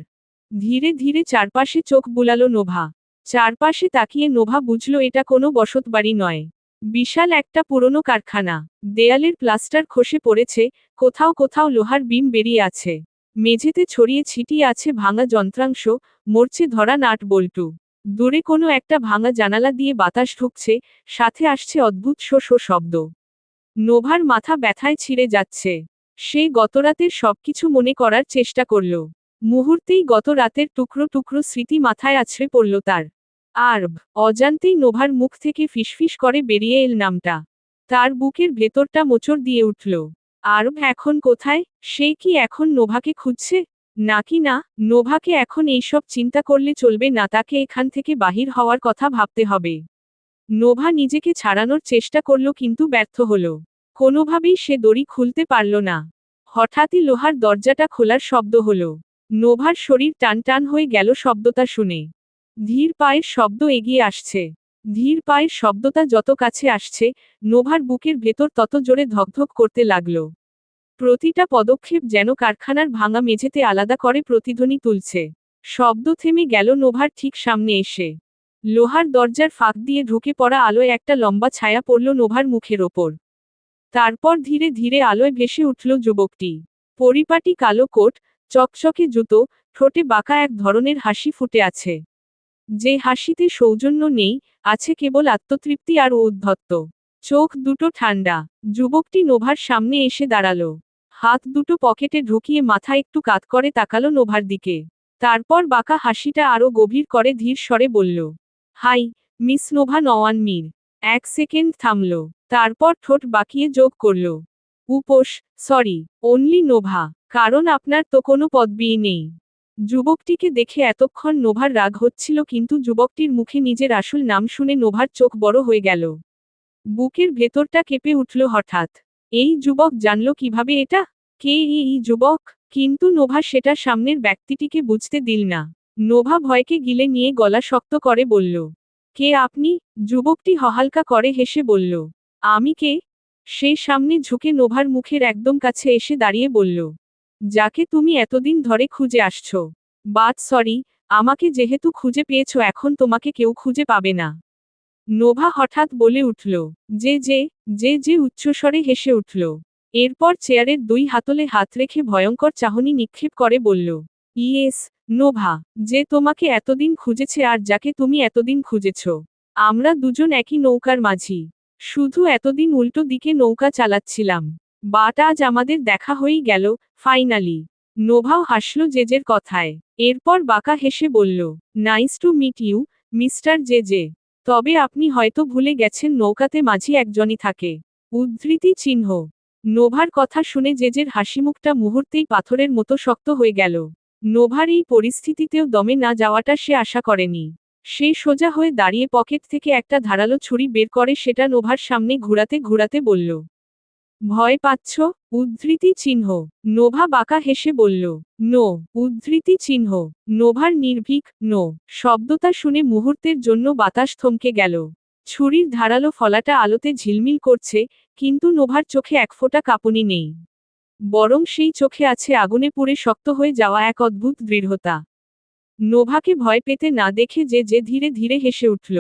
ধীরে ধীরে চারপাশে চোখ বুলালো নোভা। চারপাশে তাকিয়ে নোভা বুঝল এটা কোনো বসতবাড়ি নয়। বিশাল একটা পুরনো কারখানা। দেয়ালের প্লাস্টার খসে পড়েছে, কোথাও কোথাও লোহার বিম বেরিয়ে আছে। মেঝেতে ছড়িয়ে ছিটিয়ে আছে ভাঙা যন্ত্রাংশ, মরচে ধরা নাট বল্টু। দূরে কোনো একটা ভাঙা জানালা দিয়ে বাতাস ঢুকছে, সাথে আসছে অদ্ভুত শো শো শব্দ। নোভার মাথা ব্যথায় ছিঁড়ে যাচ্ছে। সে গতরাতের সবকিছু মনে করার চেষ্টা করল। মুহূর্তেই গত রাতের টুকরো টুকরো স্মৃতি মাথায় আছড়ে পড়ল তার। আরব। অজান্তেই নোভার মুখ থেকে ফিসফিস করে বেরিয়ে এল নামটা। তার বুকের ভেতরটা মোচড় দিয়ে উঠল। আরব এখন কোথায়? সে কি এখন নোভাকে খুঁজছে? নাকি না, নোভাকে এখন এইসব চিন্তা করলে চলবে না, তাকে এখান থেকে বাহির হওয়ার কথা ভাবতে হবে। নোভা নিজেকে ছাড়ানোর চেষ্টা করল কিন্তু ব্যর্থ হল। কোনোভাবেই সে দড়ি খুলতে পারল না। হঠাৎই লোহার দরজাটা খোলার শব্দ হল। নোভার শরীর টান টান হয়ে গেল শব্দটা শুনে। ধীর পায়ের শব্দ এগিয়ে আসছে। ধীর পায়ের শব্দটা যত কাছে আসছে, নোভার বুকের ভেতর তত জোরে ধকধক করতে লাগল। প্রতিটা পদক্ষেপ যেন কারখানার ভাঙা মেঝেতে আলাদা করে প্রতিধ্বনি তুলছে। শব্দ থেমে গেল নোভার ঠিক সামনে এসে। লোহার দরজার ফাঁক দিয়ে ঢুকে পড়া আলোয় একটা লম্বা ছায়া পড়ল নোভার মুখের ওপর। তারপর ধীরে ধীরে আলোয় ভেসে উঠল যুবকটি। পরিপাটি কালো কোট, চকচকে জুতো, ঠোঁটে বাঁকা এক ধরনের হাসি ফুটে আছে। যে হাসিতে সৌজন্য নেই, আছে কেবল আত্মতৃপ্তি আর ঔদ্ধত্য। চোখ দুটো ঠান্ডা। যুবকটি নোভার সামনে এসে দাঁড়ালো। হাত দুটো পকেটে ঢুকিয়ে মাথা একটু কাত করে তাকালো নোভার দিকে। তারপর বাঁকা হাসিটা আরো গভীর করে ধীর স্বরে বলল, hi miss Nova Nawan Mir. 1 second থামল, তারপর ঠোঁট বাঁকিয়ে যোগ করল, উপোস, সরি, অনলি নোভা, কারণ আপনার তো কোনো পদবিই নেই। যুবকটিকে দেখে এতক্ষণ নোভার রাগ হচ্ছিল, কিন্তু যুবকটির মুখে নিজের আসল নাম শুনে নোভার চোখ বড় হয়ে গেল। বুকের ভেতরটা কেঁপে উঠল হঠাৎ। এই যুবক জানল কিভাবে এটা? কে এই যুবক? কিন্তু নোভা সেটা সামনের ব্যক্তিটিকে বুঝতে দিল না। নোভা ভয়কে গিলে নিয়ে গলা শক্ত করে বলল, কে আপনি? যুবকটি হালকা করে হেসে বলল, আমি কে? সে সামনে ঝুঁকে নোভার মুখের একদম কাছে এসে দাঁড়িয়ে বলল, যাকে তুমি এতদিন ধরে খুঁজে আসছো। বাট সরি, আমাকে যেহেতু খুঁজে পেয়েছো এখন তোমাকে কেউ খুঁজে পাবে না। নোভা হঠাৎ বলে উঠল, যে উচ্চস্বরে হেসে উঠল। এরপর চেয়ারের 2 হাতলে হাত রেখে ভয়ঙ্কর চাহনি নিক্ষেপ করে বলল, ইয়েস, নোভা, যে তোমাকে এতদিন খুঁজেছে আর যাকে তুমি এতদিন খুঁজেছ। আমরা দুজন একই নৌকার মাঝি, শুধু এতদিন উল্টো দিকে নৌকা চালাচ্ছিলাম। বাট আজ আমাদের দেখা হয়েই গেল, ফাইনালি। নোভাও হাসল জেজের কথায়। এরপর বাঁকা হেসে বলল, nice to meet you, mister J. তবে আপনি হয়তো ভুলে গেছেন নৌকাতে মাঝি একজনই থাকে। উদ্ধৃতি চিহ্ন। নোভার কথা শুনে জেজের হাসিমুখটা মুহূর্তেই পাথরের মতো শক্ত হয়ে গেল। নোভার এই পরিস্থিতিতেও দমে না যাওয়াটা সে আশা করেনি। সে সোজা হয়ে দাঁড়িয়ে পকেট থেকে একটা ধারালো ছুরি বের করে সেটা নোভার সামনে ঘুরাতে ঘুরাতে বলল, ভয় পাচ্ছ? উদ্ধৃতি চিহ্ন। নোভা বাঁকা হেসে বলল, নো। উদ্ধৃতি চিহ্ন। নোভার নির্ভীক নো শব্দটা শুনে মুহূর্তের জন্য বাতাস থমকে গেল। ছুরির ধারালো ফলাটা আলোতে ঝিলমিল করছে, কিন্তু নোভার চোখে এক ফোঁটা কাঁপুনি নেই। বরং সেই চোখে আছে আগুনে পুড়ে শক্ত হয়ে যাওয়া এক অদ্ভুত দৃঢ়তা। নোভাকে ভয় পেতে না দেখে যে ধীরে ধীরে হেসে উঠল।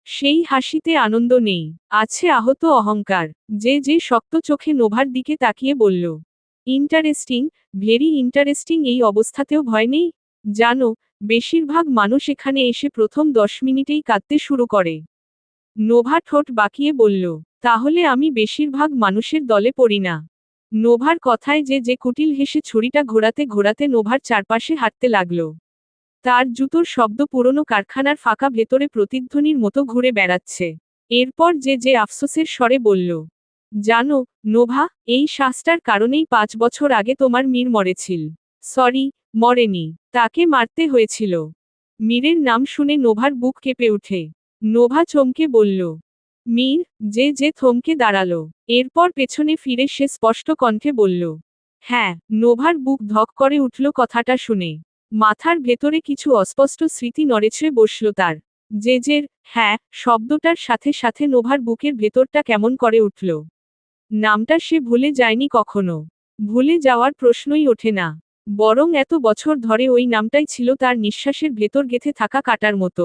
সেই হাসিতে আনন্দ নেই, আছে আহত অহংকার। যে শক্ত চোখে নোভার দিকে তাকিয়ে বলল, ইন্টারেস্টিং, ভেরি ইন্টারেস্টিং। এই অবস্থাতেও ভয় নেই? জানো, বেশিরভাগ মানুষ এখানে এসে প্রথম 10 মিনিটেই কাঁদতে শুরু করে। নোভা ঠোঁট বাঁকিয়ে বলল, তাহলে আমি বেশিরভাগ মানুষের দলে পড়ি না। নোভার কথায় যে কুটিল হেসে ছুরিটা ঘোরাতে ঘোরাতে নোভার চারপাশে হাঁটতে লাগল। তার জুতোর শব্দ পুরনো কারখানার ফাঁকা ভেতরে প্রতিধ্বনির মতো ঘুরে বেড়াচ্ছে। এরপর যে আফসোসের স্বরে বলল, জানো, নোভা, এই শ্বাসটার কারণেই 5 বছর আগে তোমার মীর মরেছিল। সরি, মরেনি, তাকে মারতে হয়েছিল। মীরের নাম শুনে নোভার বুক কেঁপে উঠে। নোভা চমকে বলল, মীর? যে থমকে দাঁড়ালো। এরপর পেছনে ফিরে সে স্পষ্ট কণ্ঠে বলল, হ্যাঁ। নোভার বুক ধক করে উঠল কথাটা শুনে। মাথার ভেতরে কিছু অস্পষ্ট স্মৃতি নড়েচড়ে বসল তার। জেজের হ্যাঁ শব্দটার সাথে সাথে নোভার বুকের ভেতরটা কেমন করে উঠল। নামটা সে ভুলে যায়নি কখনো। ভুলে যাওয়ার প্রশ্নই ওঠে না। বরং এত বছর ধরে ওই নামটাই ছিল তার নিঃশ্বাসের ভেতর গেঁথে থাকা কাঁটার মতো।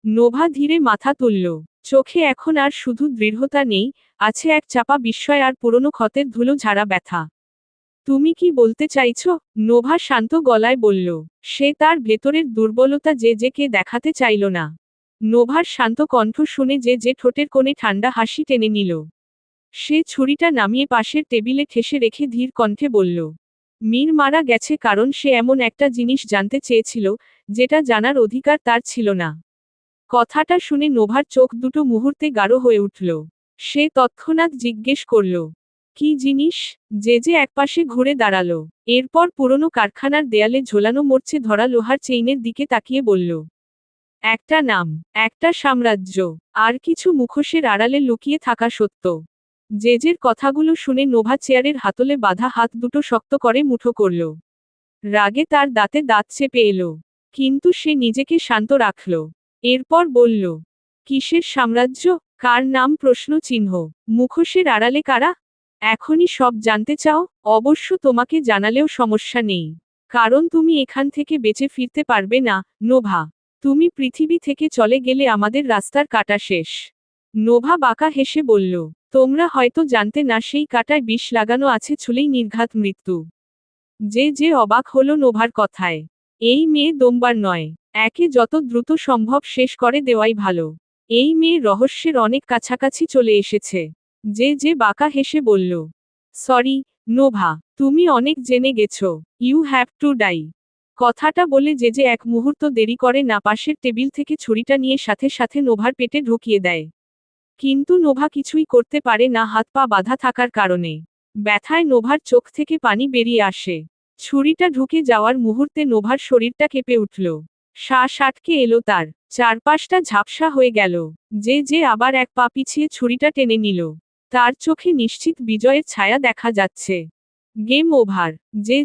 নোভা ধীরে মাথা তুলল। চোখে এখন আর শুধু দৃঢ়তা নেই, আছে এক চাপা বিস্ময় আর পুরনো ক্ষতের ধুলো ঝাড়া ব্যথা। তুমি কি বলতে চাইছ? নোভা শান্ত গলায় বলল। সে তার ভেতরের দুর্বলতা যে দেখাতে চাইল না। নোভার শান্ত কণ্ঠ শুনে যে ঠোঁটের কোণে ঠান্ডা হাসি টেনে নিল। সে ছুরিটা নামিয়ে পাশের টেবিলে ঠেসে রেখে ধীর কণ্ঠে বলল, মীর মারা গেছে কারণ সে এমন একটা জিনিস জানতে চেয়েছিল, যেটা জানার অধিকার তার ছিল না। কথাটা শুনে নোভার চোখ দুটো মুহূর্তে গাঢ় হয়ে উঠল। সে তৎক্ষণাৎ জিজ্ঞেস করল, কি জিনিস? যে একপাশে ঘুরে দাঁড়ালো। এরপর পুরনো কারখানার দেয়ালে ঝোলানো মরচে ধরা লোহার চেইনের দিকে তাকিয়ে বলল, একটা নাম, একটা সাম্রাজ্য, আর কিছু মুখোশের আড়ালে লুকিয়ে থাকা সত্য। জেজের কথাগুলো শুনে নোভা চেয়ারের হাতলে বাঁধা হাত দুটো শক্ত করে মুঠো করল। রাগে তার দাঁতে দাঁত চেপে এলো। কিন্তু সে নিজেকে শান্ত রাখল। এরপর বলল, কিসের সাম্রাজ্য? কার নাম? প্রশ্ন চিহ্ন। মুখোশের আড়ালে কারা? এখনই সব জানতে চাও? অবশ্য তোমাকে জানালেও সমস্যা নেই, কারণ তুমি এখান থেকে বেঁচে ফিরতে পারবে না, নোভা। তুমি পৃথিবী থেকে চলে গেলে আমাদের রাস্তার কাটা শেষ। নোভা বাঁকা হেসে বলল, তোমরা হয়তো জানতে না সেই কাটায় বিষ লাগানো আছে, ছুলেই নির্ঘাত মৃত্যু। যে অবাক হলো নোভার কথায়। এই মেয়ে দমবার নয়, একে যত দ্রুত সম্ভব শেষ করে দেওয়াই ভালো। এই মেয়ে রহস্যের অনেক কাছাকাছি চলে এসেছে। যে বাঁকা হেসে বলল, সরি, নোভা, তুমি অনেক জেনে গেছো। You have to die. কথাটা বলে যে এক মুহূর্ত দেরি করে না পাশের টেবিল থেকে ছুরিটা নিয়ে সাথে সাথে নোভার পেটে ঢুকিয়ে দেয়। কিন্তু নোভা কিছুই করতে পারে না হাত পা বাঁধা থাকার কারণে। ব্যথায় নোভার চোখ থেকে পানি বেরিয়ে আসে। ছুরিটা ঢুকে যাওয়ার মুহূর্তে নোভার শরীরটা কেঁপে উঠল। শ্বাস আটকে এলো তার। চারপাশটা ঝাপসা হয়ে গেল। যে আবার এক পা পিছিয়ে ছুরিটা টেনে নিল। তার চোখে নিশ্চিত বিজয়ের ছায়া দেখা যাচ্ছে। গেম ওভার,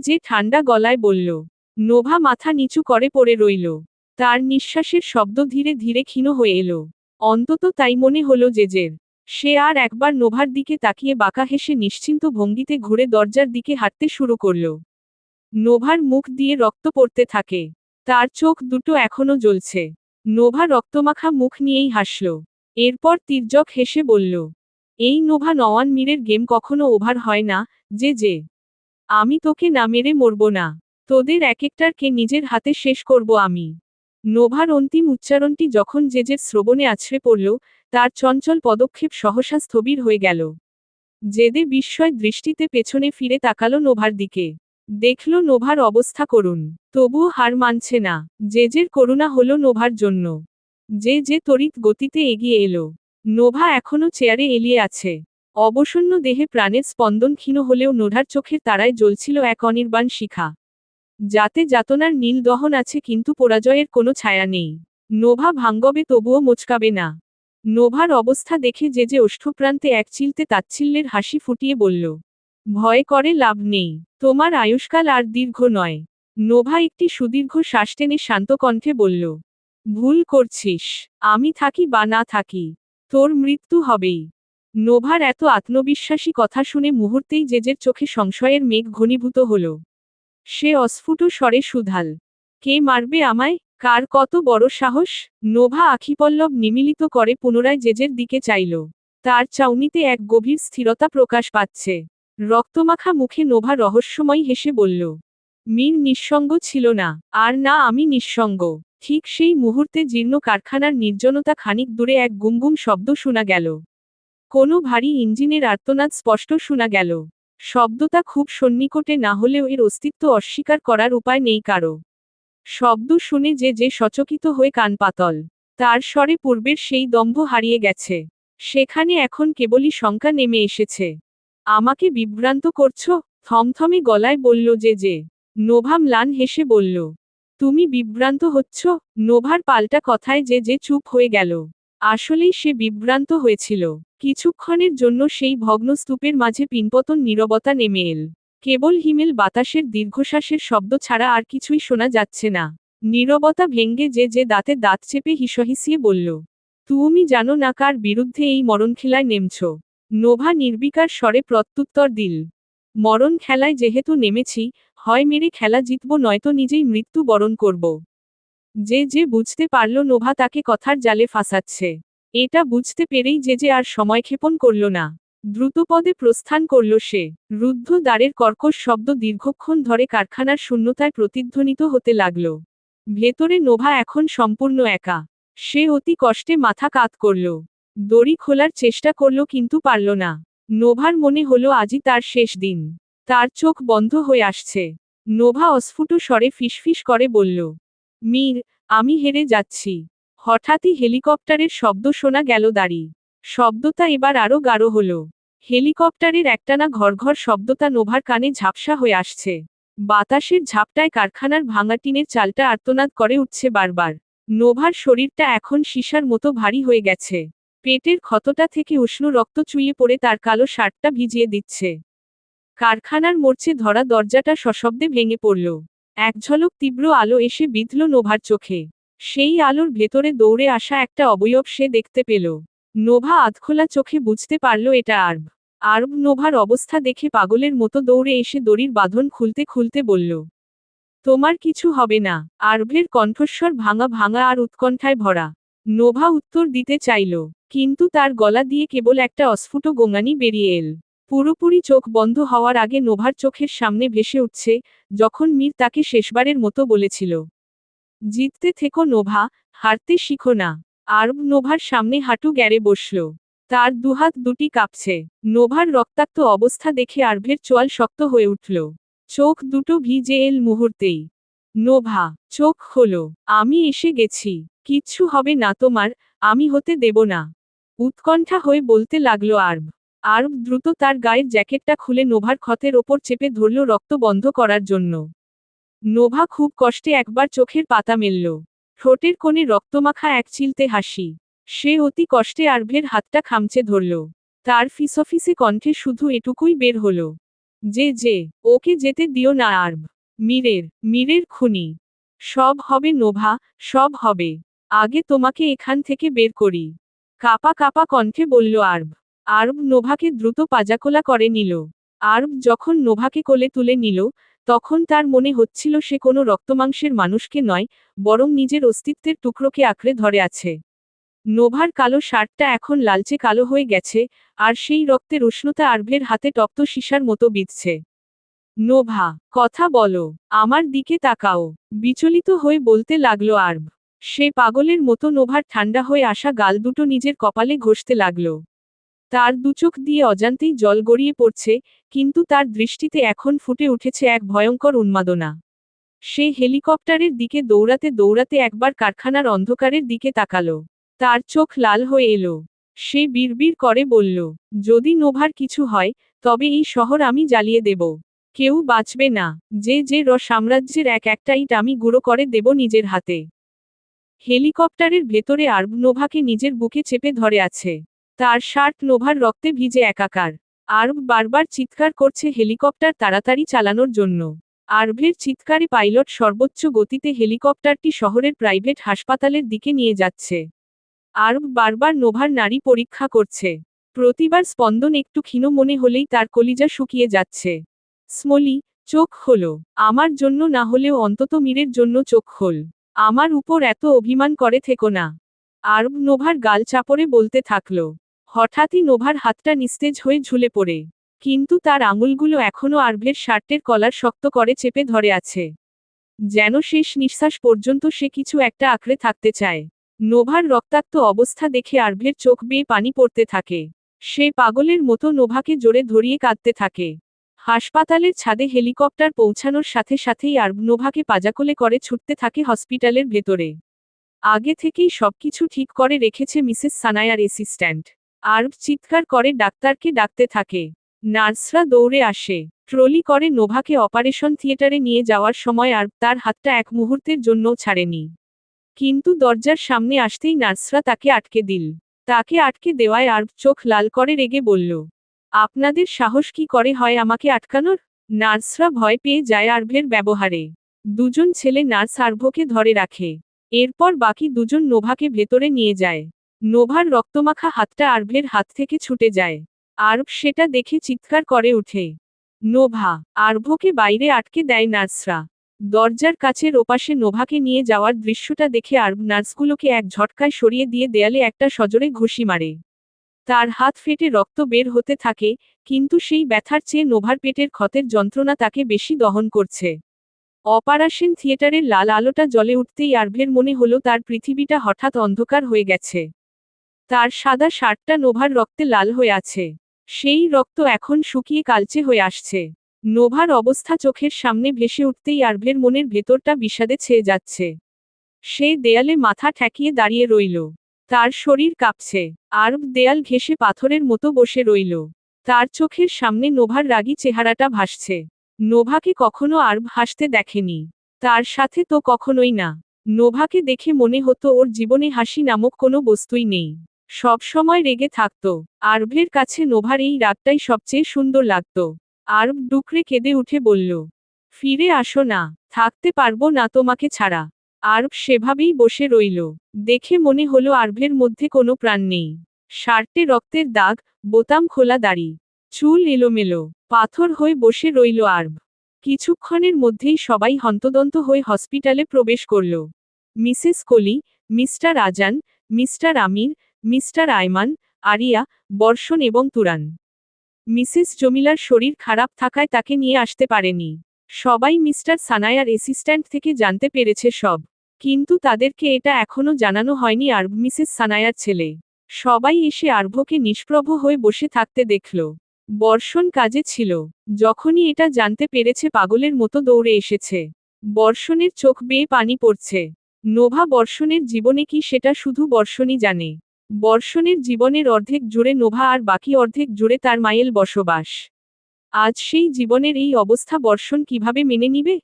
যে ঠান্ডা গলায় বলল। নোভা মাথা নিচু করে পড়ে রইল। তার নিঃশ্বাসের শব্দ ধীরে ধীরে ক্ষীণ হয়ে এলো। অন্তত তাই মনে হলো জেজের। সে আর একবার নোভার দিকে তাকিয়ে বাঁকা হেসে নিশ্চিন্ত ভঙ্গিতে ঘুরে দরজার দিকে হাঁটতে শুরু করল। নোভার মুখ দিয়ে রক্ত পড়তে থাকে। তার চোখ দুটো এখনো জ্বলছে। নোভা রক্তমাখা মুখ নিয়েই হাসল। এরপর তির্যক হেসে বলল, এই নোভা নওয়ান মীরের গেম কখনো ওভার হয় না। যে আমি তোকে না মেরে মরব না। তোদের এক একটারকে নিজের হাতে শেষ করব আমি। নোভার অন্তিম উচ্চারণটি যখন জেজের শ্রবণে আছড়ে পড়ল, তার চঞ্চল পদক্ষেপ সহসা স্থবির হয়ে গেল। জেদে বিস্ময় দৃষ্টিতে পেছনে ফিরে তাকালো নোভার দিকে। দেখল নোভার অবস্থা করুণ। তবুও হার মানছে না। জেজের করুণা হলো নোভার জন্য। যে তড়িৎ গতিতে এগিয়ে এলো। নোভা এখনো চেয়ারে এলিয়ে আছে। অবসন্ন দেহে প্রাণের স্পন্দন ক্ষীণ হলেও নোভার চোখের তারায় জ্বলছিল এক অনির্বাণ শিখা। যাতে যাতনার নীল দহন আছে কিন্তু পরাজয়ের কোনো ছায়া নেই। নোভা ভাঙ্গবে তবুও মোচকাবে না। নোভার অবস্থা দেখে যে ওষ্ঠপ্রান্তে এক চিলতে তাচ্ছিল্যের হাসি ফুটিয়ে বলল, ভয় করে লাভ নেই। তোমার আয়ুষ্কাল আর দীর্ঘ নয়। নোভা একটি সুদীর্ঘ শ্বাস টেনে শান্ত কণ্ঠে বলল, ভুল করছিস। আমি থাকি বা না থাকি, তোর মৃত্যু হবেই। নোভার এত আত্মবিশ্বাসী কথা শুনে মুহূর্তেই জেজের চোখে সংশয়ের মেঘ ঘনীভূত হল। সে অস্ফুট স্বরে শুধাল, কে মারবে আমায়? কার কত বড় সাহস? নোভা আখিপল্লব নিমিলিত করে পুনরায় জেজের দিকে চাইল। তার চাউনিতে এক গভীর স্থিরতা প্রকাশ পাচ্ছে। রক্তমাখা মুখে নোভা রহস্যময় হেসে বলল, মীর নিঃসঙ্গ ছিল না, আর না আমি নিঃসঙ্গ। ঠিক সেই মুহূর্তে জীর্ণ কারখানার নির্জনতা খানিক দূরে এক গুমগুম শব্দ শোনা গেল। কোনো ভারী ইঞ্জিনের আর্তনাদ স্পষ্ট শোনা গেল। শব্দটা খুব সন্নিকটে না হলেও এর অস্তিত্ব অস্বীকার করার উপায় নেই কারো। শব্দ শুনে যে সচকিত হয়ে কান পাতল। তার স্বরে পূর্বের সেই দম্ভ হারিয়ে গেছে। সেখানে এখন কেবলই শঙ্কা নেমে এসেছে। আমাকে বিভ্রান্ত করছো? থমথমে গলায় বলল যে। নোভা ম্লান হেসে বলল, তুমি বিভ্রান্ত হচ্ছ? নোভার পাল্টা কথায় যে চুপ হয়ে গেল। আসলেই সে বিভ্রান্ত হয়েছিল। কিছুক্ষণের জন্য সেই ভগ্ন স্তূপের মাঝে পিনপতন নীরবতা নেমে এল। কেবল হিমেল বাতাসের দীর্ঘশ্বাসের শব্দ ছাড়া আর কিছুই শোনা যাচ্ছে না। নীরবতা ভেঙ্গে যে দাঁতে দাঁত চেপে হিসহিসিয়ে বলল, তুমি জানো না কার বিরুদ্ধে এই মরণ খেলায় নেমছ? নোভা নির্বিকার স্বরে প্রত্যুত্তর দিল, মরণ খেলায় যেহেতু নেমেছি, হয় মেরে খেলা জিতব নয়তো নিজেই মৃত্যু বরণ করব। যে বুঝতে পারল নোভা তাকে কথার জালে ফাঁসাচ্ছে। এটা বুঝতে পেরেই যে আর সময়ক্ষেপণ করল না। দ্রুতপদে প্রস্থান করল সে। রুদ্ধ দ্বারের কর্কশ শব্দ দীর্ঘক্ষণ ধরে কারখানার শূন্যতায় প্রতিধ্বনিত হতে লাগল। ভেতরে নোভা এখন সম্পূর্ণ একা। সে অতি কষ্টে মাথা কাত করল। দড়ি খোলার চেষ্টা করল কিন্তু পারল না। নোভার মনে হলো আজই তার শেষ দিন। তার চোখ বন্ধ হয়ে আসছে। নোভা অস্ফুট স্বরে ফিসফিস করে বলল, মীর, আমি হেরে যাচ্ছি। হঠাৎই হেলিকপ্টারের শব্দ শোনা গেল দাঁড়ি। শব্দটা এবার আরো গাঢ় হল। হেলিকপ্টারের একটানা ঘরঘর শব্দটা নোভার কানে ঝাপসা হয়ে আসছে। বাতাসের ঝাপটায় কারখানার ভাঙা টিনের চালটা আর্তনাদ করে উঠছে বারবার। নোভার শরীরটা এখন সীসার মতো ভারী হয়ে গেছে। পেটের ক্ষতটা থেকে উষ্ণ রক্ত চুইয়ে পড়ে তার কালো শার্টটা ভিজিয়ে দিচ্ছে। কারখানার মরচে ধরা দরজাটা সশব্দে ভেঙে পড়ল। এক ঝলক তীব্র আলো এসে বিঁধল নোভার চোখে। সেই আলোর ভেতরে দৌড়ে আসা একটা অবয়ব সে দেখতে পেল। নোভা আধখোলা চোখে বুঝতে পারল এটা আরব। আরব নোভার অবস্থা দেখে পাগলের মতো দৌড়ে এসে দড়ির বাঁধন খুলতে খুলতে বলল, তোমার কিছু হবে না। আরবের কণ্ঠস্বর ভাঙা ভাঙা আর উৎকণ্ঠায় ভরা। নোভা উত্তর দিতে চাইল, কিন্তু তার গলা দিয়ে কেবল একটা অস্ফুট গোঙানি বেরিয়ে এল। পুরোপুরি চোখ বন্ধ হওয়ার আগে নোভার চোখের সামনে ভেসে উঠছে, যখন মীর তাকে শেষবারের মতো বলেছিল, জিততে থেকো নোভা, হারতে শিখো না। আরব নোভার সামনে হাঁটু গেড়ে বসল। তার দুহাত দুটি কাঁপছে। নোভার রক্তাক্ত অবস্থা দেখে আরবের চোয়াল শক্ত হয়ে উঠল। চোখ দুটো ভিজে এল মুহূর্তেই। নোভা চোখ খোলো, আমি এসে গেছি, কিচ্ছু হবে না তোমার, আমি হতে দেব না, উৎকণ্ঠা হয়ে বলতে লাগলো আরব। আরব দ্রুত তার গায়ের জ্যাকেটটা খুলে নোভার ক্ষতের ওপর চেপে ধরল রক্ত বন্ধ করার জন্য। নোভা খুব কষ্টে একবার চোখের পাতা মেলল। ঠোঁটের কোণে রক্তমাখা এক চিলতে হাসি। সে অতি কষ্টে আরবের হাতটা খামচে ধরল। তার ফিসফিসে কণ্ঠে শুধু এটুকুই বের হল, যে ওকে যেতে দিও না আরব। মীরের খুনি। সব হবে নোভা, সব হবে। আগে তোমাকে এখান থেকে বের করি। কাপা কাপা কণ্ঠে বলল আরব। আরব নোভাকে দ্রুত পাজাকোলা করে নিল। আরব যখন নোভাকে কোলে তুলে নিল, তখন তার মনে হচ্ছিল সে কোনো রক্তমাংসের মানুষকে নয়, বরং নিজের অস্তিত্বের টুকরোকে আঁকড়ে ধরে আছে। নোভার কালো শার্টটা এখন লালচে কালো হয়ে গেছে, আর সেই রক্তের উষ্ণতা আরবের হাতে তপ্ত সীসার মতো বিঁধছে। নোভা, কথা বলো, আমার দিকে তাকাও, বিচলিত হয়ে বলতে লাগলো আরব। সে পাগলের মতো নোভার ঠান্ডা হয়ে আসা গাল দুটো নিজের কপালে ঘষতে লাগলো। তার দুচোখ দিয়ে অজান্তেই জল গড়িয়ে পড়ছে, কিন্তু তার দৃষ্টিতে এখন ফুটে উঠেছে এক ভয়ঙ্কর উন্মাদনা। সে হেলিকপ্টারের দিকে দৌড়াতে দৌড়াতে একবার কারখানার অন্ধকারের দিকে তাকালো। তার চোখ লাল হয়ে এলো। সে বিড়বিড় করে বলল, যদি নোভার কিছু হয়, তবে এই শহর আমি জ্বালিয়ে দেব। কেউ বাঁচবে না। যে সাম্রাজ্যের এক একটা ইট আমি গুঁড়ো করে দেব নিজের হাতে। হেলিকপ্টারের ভেতরে আরব নোভাকে নিজের বুকে চেপে ধরে আছে। তার শার্ট নোভার রক্তে ভিজে একাকার। আরব বারবার চিৎকার করছে হেলিকপ্টার তাড়াতাড়ি চালানোর জন্য। আরবের চিৎকারে পাইলট সর্বোচ্চ গতিতে হেলিকপ্টারটি শহরের প্রাইভেট হাসপাতালের দিকে নিয়ে যাচ্ছে। আরব বারবার নোভার নাড়ি পরীক্ষা করছে। প্রতিবার স্পন্দন একটু ক্ষীণ মনে হলেই তার কলিজা শুকিয়ে যাচ্ছে। স্মলি, চোখ খোলো, আমার জন্য না হলেও অন্তত মীরের জন্য চোখ খোল। আমার উপর এত অভিমান করে থেকো না। আরব নোভার গাল চাপড়ে বলতে থাকলো। হঠাৎই নোভার হাতটা নিস্তেজ হয়ে ঝুলে পড়ে। কিন্তু তার আঙুলগুলো এখনো আরবের শার্টের কলার শক্ত করে চেপে ধরে আছে। যেন শেষ নিঃশ্বাস পর্যন্ত সে কিছু একটা আঁকড়ে থাকতে চায়। নোভার রক্তাক্ত অবস্থা দেখে আরবের চোখ বেয়ে পানি পড়তে থাকে। সে পাগলের মতো নোভাকে জোরে ধরিয়ে কাঁদতে থাকে। হাসপাতালের ছাদে হেলিকপ্টার পৌঁছানোর সাথে সাথেই আরব নোভাকে পাজাকোলে করে ছুটতে থাকে হসপিটালের ভেতরে। আগে থেকেই সবকিছু ঠিক করে রেখেছে মিসেস সানায়ার অ্যাসিস্ট্যান্ট। আরব চিৎকার করে ডাক্তারকে ডাকতে থাকে। নার্সরা দৌড়ে আসে। ট্রলি করে নোভাকে অপারেশন থিয়েটারে নিয়ে যাওয়ার সময় আরব তার হাতটা এক মুহূর্তের জন্যও ছাড়েনি। কিন্তু দরজার সামনে আসতেই নার্সরা তাকে আটকে দিল। তাকে আটকে দেওয়ায় আরব চোখ লাল করে রেগে বলল, আপনাদের সাহস কি করে হয় আমাকে আটকানোর? নার্সরা ভয় পেয়ে যায় আরবের ব্যবহারে। দুজন ছেলে নার্স আরবকে ধরে রাখে। এরপর বাকি দুজন নোভাকে ভেতরে নিয়ে যায়। নোভার রক্তমাখা হাতটা আরবের হাত থেকে ছুটে যায়। আরব সেটা দেখে চিৎকার করে ওঠে। নোভা, আরবকে বাইরে আটকে দেয় নার্সরা। দরজার কাছের ওপাশে নোভাকে নিয়ে যাওয়ার দৃশ্যটা দেখে আরব নার্সগুলোকে এক ঝটকায় সরিয়ে দিয়ে দেয়ালে একটা সজোরে ঘুষি মারে। তার হাত ফেটে রক্ত বের হতে থাকে, কিন্তু সেই ব্যথার চেয়ে নোভার পেটের ক্ষতের যন্ত্রণা তাকে বেশি দহন করছে। অপারেশন থিয়েটারের লাল আলোটা জ্বলে উঠতেই আরবের মনে হলো তার পৃথিবীটা হঠাৎ অন্ধকার হয়ে গেছে। তার সাদা শার্টটা নোভার রক্তে লাল হয়ে আছে। সেই রক্ত এখন শুকিয়ে কালচে হয়ে আসছে। নোভার অবস্থা চোখের সামনে ভেসে উঠতেই আরবের মনের ভেতরটা বিষাদে ছেয়ে যাচ্ছে। সে দেয়ালে মাথা ঠেকিয়ে দাঁড়িয়ে রইল। তার শরীর কাঁপছে। আরব দেয়াল ঘেঁষে পাথরের মতো বসে রইল। তার চোখের সামনে নোভার রাগী চেহারাটা ভাসছে। নোভাকে কখনো আরব হাসতে দেখেনি। তার সাথে তো কখনোই না। নোভাকে দেখে মনে হতো ওর জীবনে হাসি নামক কোনো বস্তুই নেই। সব সময় রেগে থাকত। আরবের কাছে নোভার এই রাগটাই সবচেয়ে সুন্দর লাগত। আরব ডুকরে কেঁদে উঠে বলল, ফিরে আসো না, থাকতে পারবো না তোমাকে ছাড়া। আরব সেভাবেই বসে রইল। দেখে মনে হলো আরবের মধ্যে কোনো প্রাণ নেই। শার্টে রক্তের দাগ, বোতাম খোলা দাড়ি, চুল এলোমেলো, পাথর হয়ে বসে রইল আরব। কিছুক্ষণের মধ্যেই সবাই হন্তদন্ত হয়ে হসপিটালে প্রবেশ করল। মিসেস কলি, মিস্টার আজান, মিস্টার আমির, মিস্টার আয়মান, আরিয়া, বর্ষণ এবং তুরান। মিসেস জমিলার শরীর খারাপ থাকায় তাকে নিয়ে আসতে পারেনি। সবাই মিস্টার সানায়ার অ্যাসিস্ট্যান্ট থেকে জানতে পেরেছে সব। কিন্তু তাদেরকে এটা এখনো জানানো হয়নি আরব মিসেস সানায়ার ছেলে। সবাই এসে আরবকে নিষ্প্রভ হয়ে বসে থাকতে দেখল। বর্ষণ কাজে ছিল। যখনই এটা জানতে পেরেছে পাগলের মতো দৌড়ে এসেছে। বর্ষণের চোখ বেয়ে পানি পড়ছে। নোভা বর্ষণের জীবনে কি সেটা শুধু বর্ষণই জানে। বর্ষণের জীবনের অর্ধেক জুড়ে নোভা আর বাকি অর্ধেক জুড়ে তার মায়ের বসবাস। আজ সেই জীবনের এই অবস্থা বর্ষণ কিভাবে মেনে নিবে?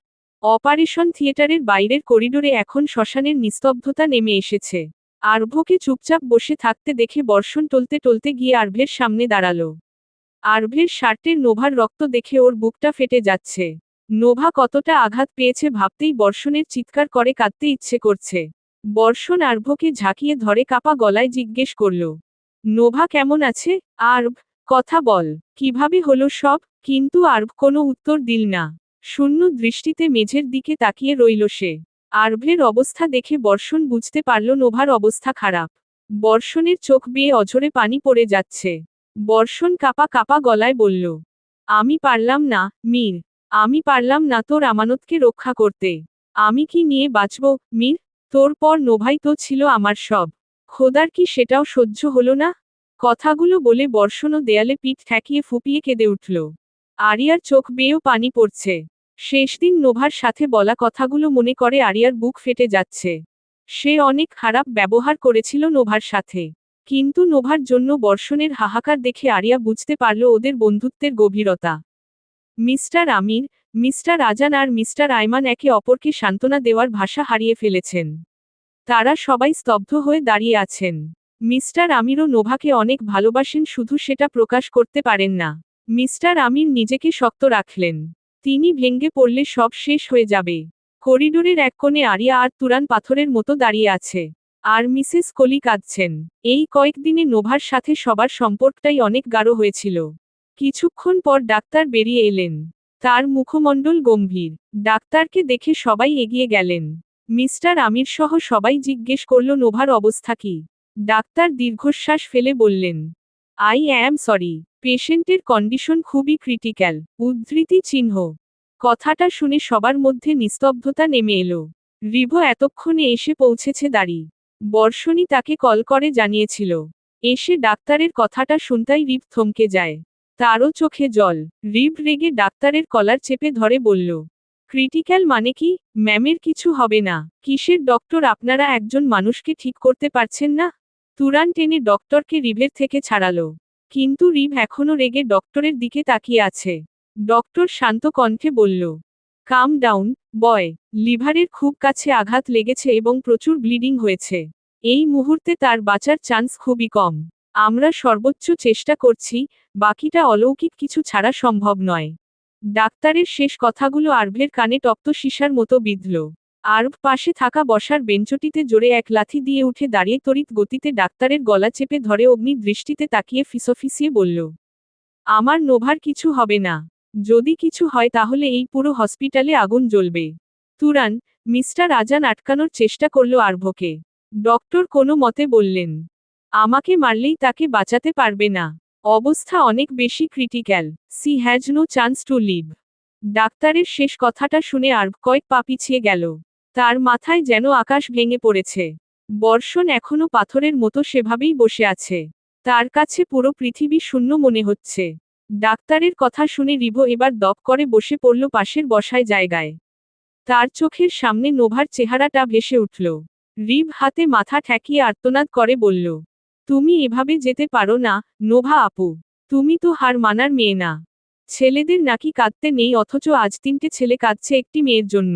অপারেশন থিয়েটারের বাইরের করিডোরে এখন শ্মশানের নিস্তব্ধতা নেমে এসেছে। আরভকে চুপচাপ বসে থাকতে দেখে বর্ষণ টলতে টলতে গিয়ে আরভের সামনে দাঁড়ালো। আরভের শার্টের নোভার রক্ত দেখে ওর বুকটা ফেটে যাচ্ছে। নোভা কতটা আঘাত পেয়েছে ভাবতেই বর্ষণের চিৎকার করে কাঁদতে ইচ্ছে করছে। বর্ষণ আরভকে ঝাঁকিয়ে ধরে কাপা গলায় জিজ্ঞেস করল, নোভা কেমন আছে? আরভ, কথা বল, কিভাবে হলো সব? কিন্তু আরভ কোনো উত্তর দিল না। শূন্য দৃষ্টিতে মেঝের দিকে তাকিয়ে রইল সে। আরভের অবস্থা দেখে বর্ষণ বুঝতে পারল নোভার অবস্থা খারাপ। বর্ষণের চোখ বেয়ে অঝরে পানি পড়ে যাচ্ছে। বর্ষণ কাপা কাপা গলায় বলল, আমি পারলাম না, মীর। আমি পারলাম না তোর আমানতকে রক্ষা করতে। আমি কি নিয়ে বাঁচব, মীর? তোর পর নোভাই তো ছিল আমার সব। খোদার কি সেটাও সহ্য হলো না? কথাগুলো বলে বর্ষণও দেয়ালে পিঠ ঠেকিয়ে ফুপিয়ে কেঁদে উঠল। আরিয়ার চোখ বেয়েও পানি পড়ছে। শেষ দিন নোভার সাথে বলা কথাগুলো মনে করে আরিয়ার বুক ফেটে যাচ্ছে। সে অনেক খারাপ ব্যবহার করেছিল নোভার সাথে। কিন্তু নোভার জন্য বর্ষণের হাহাকার দেখে আরিয়া বুঝতে পারল ওদের বন্ধুত্বের গভীরতা। মিস্টার আমির, মিস্টার আজান আর মিস্টার আয়মান একে অপরকে সান্ত্বনা দেওয়ার ভাষা হারিয়ে ফেলেছেন। তারা সবাই স্তব্ধ হয়ে দাঁড়িয়ে আছেন। মিস্টার আমিরও নোভাকে অনেক ভালোবাসেন, শুধু সেটা প্রকাশ করতে পারেন না। মিস্টার আমির নিজেকে শক্ত রাখলেন। তিনি ভেঙে পড়লে সব শেষ হয়ে যাবে। করিডোরের এক কোণে আরিয়া আর তুরান পাথরের মতো দাঁড়িয়ে আছে। আর মিসেস কলি কাঁদছেন। এই কয়েকদিনে নোভার সাথে সবার সম্পর্কটাই অনেক গাঢ় হয়েছিল। কিছুক্ষণ পর ডাক্তার বেরিয়ে এলেন। তার মুখমণ্ডল গম্ভীর। ডাক্তারকে দেখে সবাই এগিয়ে গেলেন। মিস্টার আমির সহ সবাই জিজ্ঞেস করল নোভার অবস্থা কি। ডাক্তার দীর্ঘশ্বাস ফেলে বললেন, আই অ্যাম সরি, পেশেন্টের কন্ডিশন খুবই ক্রিটিক্যাল। উদ্ধৃতি চিহ্ন। কথাটা শুনে সবার মধ্যে নিস্তব্ধতা নেমে এলো। রিভো এতক্ষণে এসে পৌঁছেছে দাঁড়ি। বর্ষণী তাকে কল করে জানিয়েছিল। এসে ডাক্তারের কথাটা শুনতেই রিভ থমকে যায়। তারও চোখে জল। রিভ রেগে ডাক্তারের কলার চেপে ধরে বলল, ক্রিটিক্যাল মানে কি? ম্যামের কিছু হবে না। কিসের ডক্টর? আপনারা একজন মানুষকে ঠিক করতে পারছেন না? তুরান টেনে ডক্টরকে রিভের থেকে ছাড়ালো। কিন্তু রিভ এখনো রেগে ডক্টরের দিকে তাকিয়ে আছে। ডক্টর শান্ত কণ্ঠে বলল, কাম ডাউন, বয়। লিভারের খুব কাছে আঘাত লেগেছে এবং প্রচুর ব্লিডিং হয়েছে। এই মুহূর্তে তার বাঁচার চান্স খুবই কম। আমরা সর্বোচ্চ চেষ্টা করছি, বাকিটা অলৌকিক কিছু ছাড়া সম্ভব নয়। ডাক্তারের শেষ কথাগুলো আরভের কানে টপ্ত সীসার মতো বিঁধল। আরভ পাশে থাকা বসার বেঞ্চটিতে জোরে এক লাথি দিয়ে উঠে দাঁড়িয়ে তড়িৎ গতিতে ডাক্তারের গলা চেপে ধরে অগ্নি দৃষ্টিতে তাকিয়ে ফিসফিসিয়ে বলল, আমার নোভার কিছু হবে না। যদি কিছু হয় তাহলে এই পুরো হসপিটালে আগুন জ্বলবে। তুরান, মিস্টার আজান আটকানোর চেষ্টা করল আরভকে। ডক্টর কোনো মতে বললেন, আমাকে মারলেই তাকে বাঁচাতে পারবে না। অবস্থা অনেক বেশি critical. She has no chance to live. ডাক্তারের শেষ কথাটা শুনে আরভ কয়েক পা পিছিয়ে গেল। তার মাথায় যেন আকাশ ভেঙে পড়েছে। বর্ষণ এখনো পাথরের মতো সেভাবেই বসে আছে। তার কাছে পুরো পৃথিবী শূন্য মনে হচ্ছে। ডাক্তারের কথা শুনে রিভো এবার দপ করে বসে পড়ল পাশের বসায় জায়গায়। তার চোখের সামনে নোভার চেহারাটা ভেসে উঠল। রিভ হাতে মাথা ঠেকিয়ে আর্তনাদ করে বলল, তুমি এভাবে যেতে পারো না, নোভা আপু। তুমি তো হার মানার মেয়ে না। ছেলেদের নাকি কাঁদতে নেই, অথচ আজ 3টে ছেলে কাঁদছে একটি মেয়ের জন্য।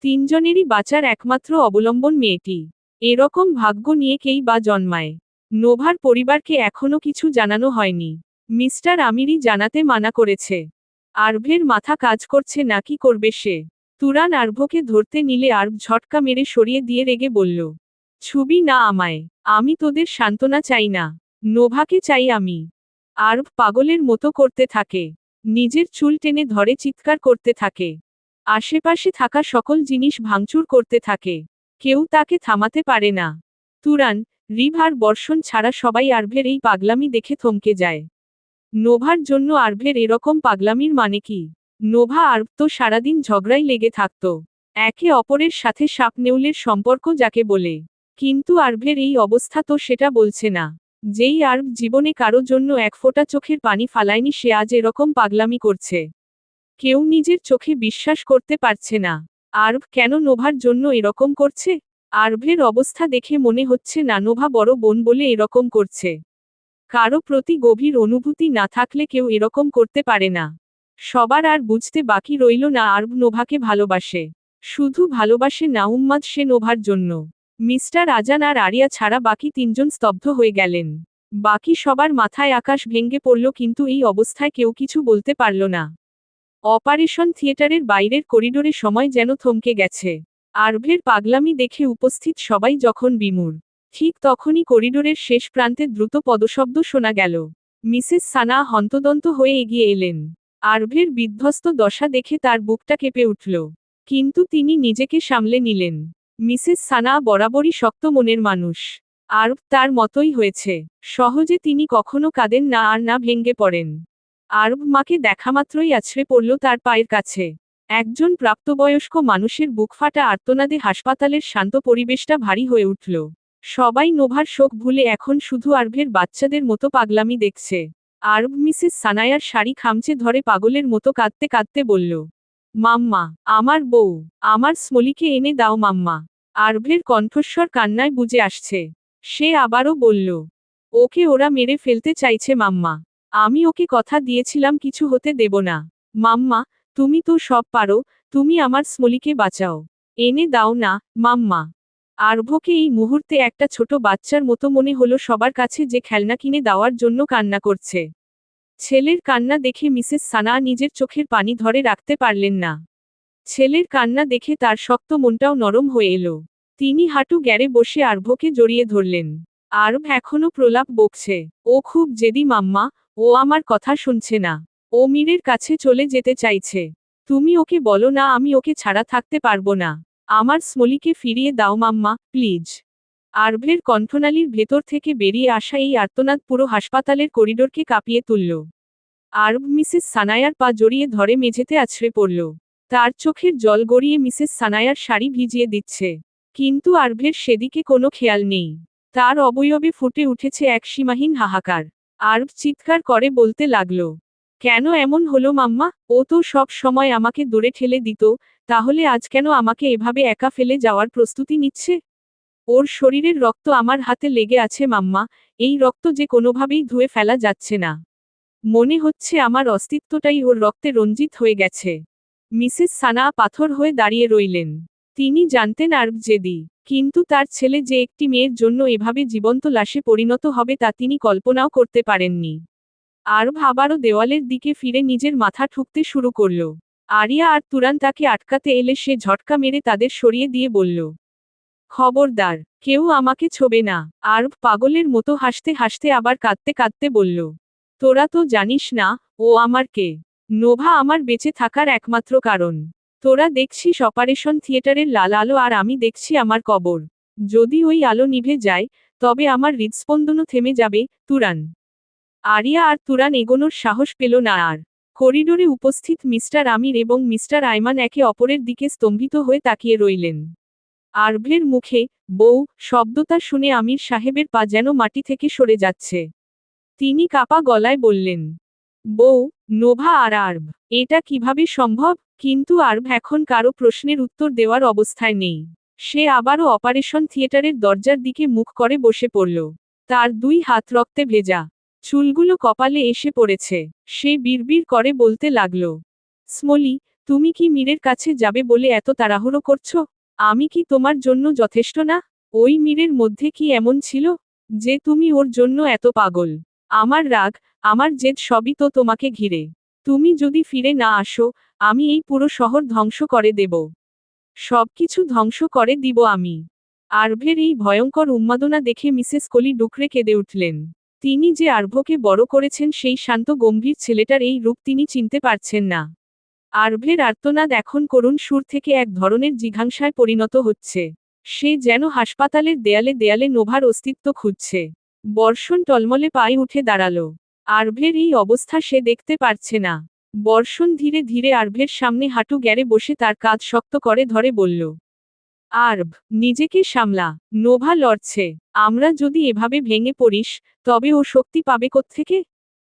3জনেরই বাঁচার একমাত্র অবলম্বন মেয়েটি। এরকম ভাগ্য নিয়ে কেই বা জন্মায়? নোভার পরিবারকে এখনো কিছু জানানো হয়নি। মিস্টার আমিরই জানাতে মানা করেছে। আরভের মাথা কাজ করছে না, কি করবে সে? তুরান আরভকে ধরতে নিলে আরভ ঝটকা মেরে সরিয়ে দিয়ে রেগে বলল, ছুবি না আমায়। আমি তোদের সান্ত্বনা চাই না। নোভাকে চাই আমি। আরভ পাগলের মতো করতে থাকে। নিজের চুল টেনে ধরে চিৎকার করতে থাকে। আশেপাশে থাকা সকল জিনিস ভাঙচুর করতে থাকে। কেউ তাকে থামাতে পারে না। তুরান, রিভ আর বর্ষণ ছাড়া সবাই আরভের এই পাগলামি দেখে থমকে যায়। নোভার জন্য আরভের এরকম পাগলামির মানে কি? নোভা আরভ তো সারাদিন ঝগড়াই লেগে থাকত। একে অপরের সাথে সাপ নেউলের সম্পর্ক যাকে বলে। কিন্তু আরভের এই অবস্থা তো সেটা বলছে না। যেই আরভ জীবনে কারো জন্য এক ফোঁটা চোখের পানি ফালায়নি, সে আজ এরকম পাগলামি করছে। কেউ নিজের চোখে বিশ্বাস করতে পারছে না। আরব কেন নোভার জন্য এরকম করছে? আরবের অবস্থা দেখে মনে হচ্ছে না নোভা বড় বোন বলে এরকম করছে। কারো প্রতি গভীর অনুভূতি না থাকলে কেউ এরকম করতে পারে না। সবার আর বুঝতে বাকি রইল না আরব নোভাকে ভালোবাসে। শুধু ভালোবাসে না উম্মাদ সে নোভার জন্য। মিস্টার আজান আর আরিয়া ছাড়া বাকি তিনজন স্তব্ধ হয়ে গেলেন। বাকি সবার মাথায় আকাশ ভেঙে পড়ল কিন্তু এই অবস্থায় কেউ কিছু বলতে পারল না। অপারেশন থিয়েটারের বাইরের করিডোরে সময় যেন থমকে গেছে। আরবের পাগলামি দেখে উপস্থিত সবাই যখন বিমূঢ়, ঠিক তখনই করিডোরের শেষ প্রান্তে দ্রুত পদশব্দ শোনা গেল। মিসেস সানা হন্তদন্ত হয়ে এগিয়ে এলেন। আরবের বিধ্বস্ত দশা দেখে তার বুকটা কেঁপে উঠল। কিন্তু তিনি নিজেকে সামলে নিলেন। মিসেস সানা বরাবরই শক্ত মনের মানুষ। আরব তার মতোই হয়েছে। সহজে তিনি কখনো কাঁদেন না আর না ভেঙে পড়েন। আরব মাকে দেখামাত্রই আছড়ে পড়ল তার পায়ের কাছে। একজন প্রাপ্তবয়স্ক মানুষের বুকফাটা আর্তনাদে হাসপাতালের শান্ত পরিবেশটা ভারী হয়ে উঠল। সবাই নোভার শোক ভুলে এখন শুধু আরবের বাচ্চাদের মতো পাগলামি দেখছে। আরব মিসেস সানায়ার শাড়ি খামচে ধরে পাগলের মতো কাঁদতে কাঁদতে বলল, মাম্মা, আমার বউ, আমার স্মলিকে এনে দাও মাম্মা। আরবের কণ্ঠস্বর কান্নায় বুজে আসছে। সে আবারও বলল, ওকে ওরা মেরে ফেলতে চাইছে মাম্মা। আমি ওকে কথা দিয়েছিলাম কিছু হতে দেব না। মাম্মা, তুমি তো সব পারো, তুমি আমার স্মলিকে বাঁচাও। এনে দাও না, মাম্মা। আরভকে এই মুহূর্তে একটা ছোট বাচ্চার মতো মনে হলো সবার কাছে যে খেলনা কিনে দেওয়ার জন্য কান্না করছে। ছেলের কান্না দেখে মিসেস সানা নিজের চোখের পানি ধরে রাখতে পারলেন না। ছেলের কান্না দেখে তার শক্ত মনটাও নরম হয়ে এলো। তিনি হাঁটু গেড়ে বসে আরভকে জড়িয়ে ধরলেন। আরব এখনো প্রলাপ বকছে, ও খুব জেদি মাম্মা, ও আমার কথা শুনছে না। ও মীরের কাছে চলে যেতে চাইছে। তুমি ওকে বলো না আমি ওকে ছাড়া থাকতে পারবো না। আমার স্মলিকে ফিরিয়ে দাও মাম্মা, প্লিজ। আরভের কণ্ঠনালীর ভেতর থেকে বেরিয়ে আসা এই আর্তনাদ পুরো হাসপাতালের করিডোরকে কাঁপিয়ে তুলল। আরব মিসেস সানায়ার পা জড়িয়ে ধরে মেঝেতে আছড়ে পড়ল। তার চোখের জল গড়িয়ে মিসেস সানায়ার শাড়ি ভিজিয়ে দিচ্ছে। কিন্তু আরভের সেদিকে কোনো খেয়াল নেই। তার অবয়বে ফুটে উঠেছে এক সীমাহীন হাহাকার। আরব চিৎকার করে বলতে লাগল, কেন এমন হলো মাম্মা? ও তো সব সময় আমাকে দূরে ঠেলে দিত, তাহলে আজ কেন আমাকে এভাবে একা ফেলে যাওয়ার প্রস্তুতি নিচ্ছে? ওর শরীরের রক্ত আমার হাতে লেগে আছে মাম্মা, এই রক্ত যে কোনোভাবেই ধুয়ে ফেলা যাচ্ছে না। মনে হচ্ছে আমার অস্তিত্বটাই ওর রক্তে রঞ্জিত হয়ে গেছে। মিসেস সানা পাথর হয়ে দাঁড়িয়ে রইলেন। তিনি জানতেন আরব জেদি, কিন্তু তার ছেলে যে একটি মেয়ের জন্য এভাবে জীবন্ত লাশে পরিণত হবে তা তিনি কল্পনাও করতে পারেননি। আরব আবারও দেওয়ালের দিকে ফিরে নিজের মাথা ঠুকতে শুরু করল। আরিয়া আর তুরান তাকে আটকাতে এলে সে ঝটকা মেরে তাদের সরিয়ে দিয়ে বলল, খবরদার, কেউ আমাকে ছোবে না। আরব পাগলের মতো হাসতে হাসতে আবার কাঁদতে কাঁদতে বলল, তোরা তো জানিস না, ও আমার কে। নোভা আমার বেঁচে থাকার একমাত্র কারণ। তোরা দেখছিস অপারেশন থিয়েটারের লাল আলো আর আমি দেখছি আমার কবর। যদি ওই আলো নিভে যায়, তবে আমার হৃদস্পন্দনও থেমে যাবে। তুরান। আরিয়া আর তুরান এগোনোর সাহস পেল না আর। করিডোরে উপস্থিত মিস্টার আমির এবং মিস্টার আইমান একে অপরের দিকে স্তম্ভিত হয়ে তাকিয়ে রইলেন। আরভের মুখে বউ শব্দটা শুনে আমির সাহেবের পা যেন মাটি থেকে সরে যাচ্ছে। তিনি কাপা গলায় বললেন, বউ, নোভা আর আরব, এটা কিভাবে সম্ভব? কিন্তু আরব এখন কারো প্রশ্নের উত্তর দেওয়ার অবস্থায় নেই। সে আবারও অপারেশন থিয়েটারের দরজার দিকে মুখ করে বসে পড়ল। তার দুই হাত রক্তে ভেজা, চুলগুলো কপালে এসে পড়েছে। সে বিড়বিড় করে বলতে লাগল, স্মলি, তুমি কি মীরের কাছে যাবে বলে এত তাড়াহুড়ো করছো? আমি কি তোমার জন্য যথেষ্ট না? ওই মীরের মধ্যে কি এমন ছিল, যে তুমি ওর জন্য এত পাগল? আমার রাগ, আমার জেদ সবই তো তোমাকে ঘিরে। তুমি যদি ফিরে না আসো, আমি এই পুরো শহর ধ্বংস করে দেব। সবকিছু ধ্বংস করে দিব আমি। আরভের এই ভয়ঙ্কর উন্মাদনা দেখে মিসেস কলি ডুকরে কেঁদে উঠলেন। তিনি যে আরভকে বড় করেছেন সেই শান্ত গম্ভীর ছেলেটার এই রূপ তিনি চিনতে পারছেন না। আরভের আর্তনাদ এখন করুণ সুর থেকে এক ধরনের জিঘাংসায় পরিণত হচ্ছে। সে যেন হাসপাতালের দেয়ালে দেয়ালে নোভার অস্তিত্ব খুঁজছে। বর্ষণ টলমলে পায়ে উঠে দাঁড়ালো। আরভের এই অবস্থা সে দেখতে পারছে না। বর্ষণ ধীরে ধীরে আরভের সামনে হাঁটু গেড়ে বসে তার কাঁধ শক্ত করে ধরে বলল, আরভ, নিজেকে সামলা। নোভা লড়ছে। আমরা যদি এভাবে ভেঙে পড়িস, তবে ও শক্তি পাবে কোত্থেকে?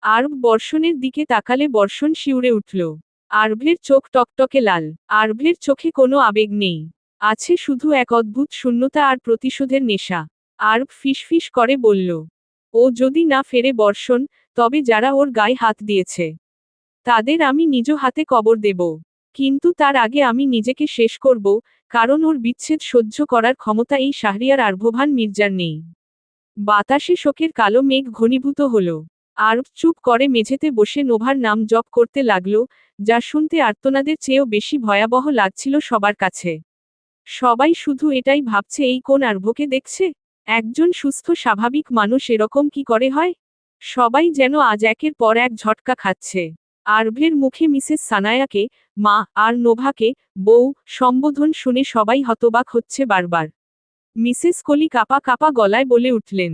আরব বর্ষণের দিকে তাকালে বর্ষণ শিউরে উঠল। আরভের চোখ টকটকে লাল। আরভের চোখে কোনো আবেগ নেই। আছে শুধু এক অদ্ভুত শূন্যতা আর প্রতিশোধের নেশা। আরব ফিসফিস করে বলল, ও যদি না ফেরে বর্ষণ, তবে যারা ওর গায়ে হাত দিয়েছে তাদের আমি নিজ হাতে কবর দেব। কিন্তু তার আগে আমি নিজেকে শেষ করব, কারণ ওর বিচ্ছেদ সহ্য করার ক্ষমতা এই শাহরিয়ার আরভভান মির্জার নেই। বাতাসে শোকের কালো মেঘ ঘনীভূত হল। আরব চুপ করে মেঝেতে বসে নোভার নাম জপ করতে লাগল, যা শুনতে আর্তনাদের চেয়েও বেশি ভয়াবহ লাগছিল সবার কাছে। সবাই শুধু এটাই ভাবছে, এই কোন আরভকে দেখছে? একজন সুস্থ স্বাভাবিক মানুষ এরকম কি করে হয়? সবাই যেন আজ একের পর এক ঝটকা খাচ্ছে। আরভের মুখে মিসেস সানায়াকে, মা, আর নোভাকে, বউ, সম্বোধন শুনে সবাই হতবাক হচ্ছে বারবার। মিসেস কলি কাপা কাপা গলায় বলে উঠলেন,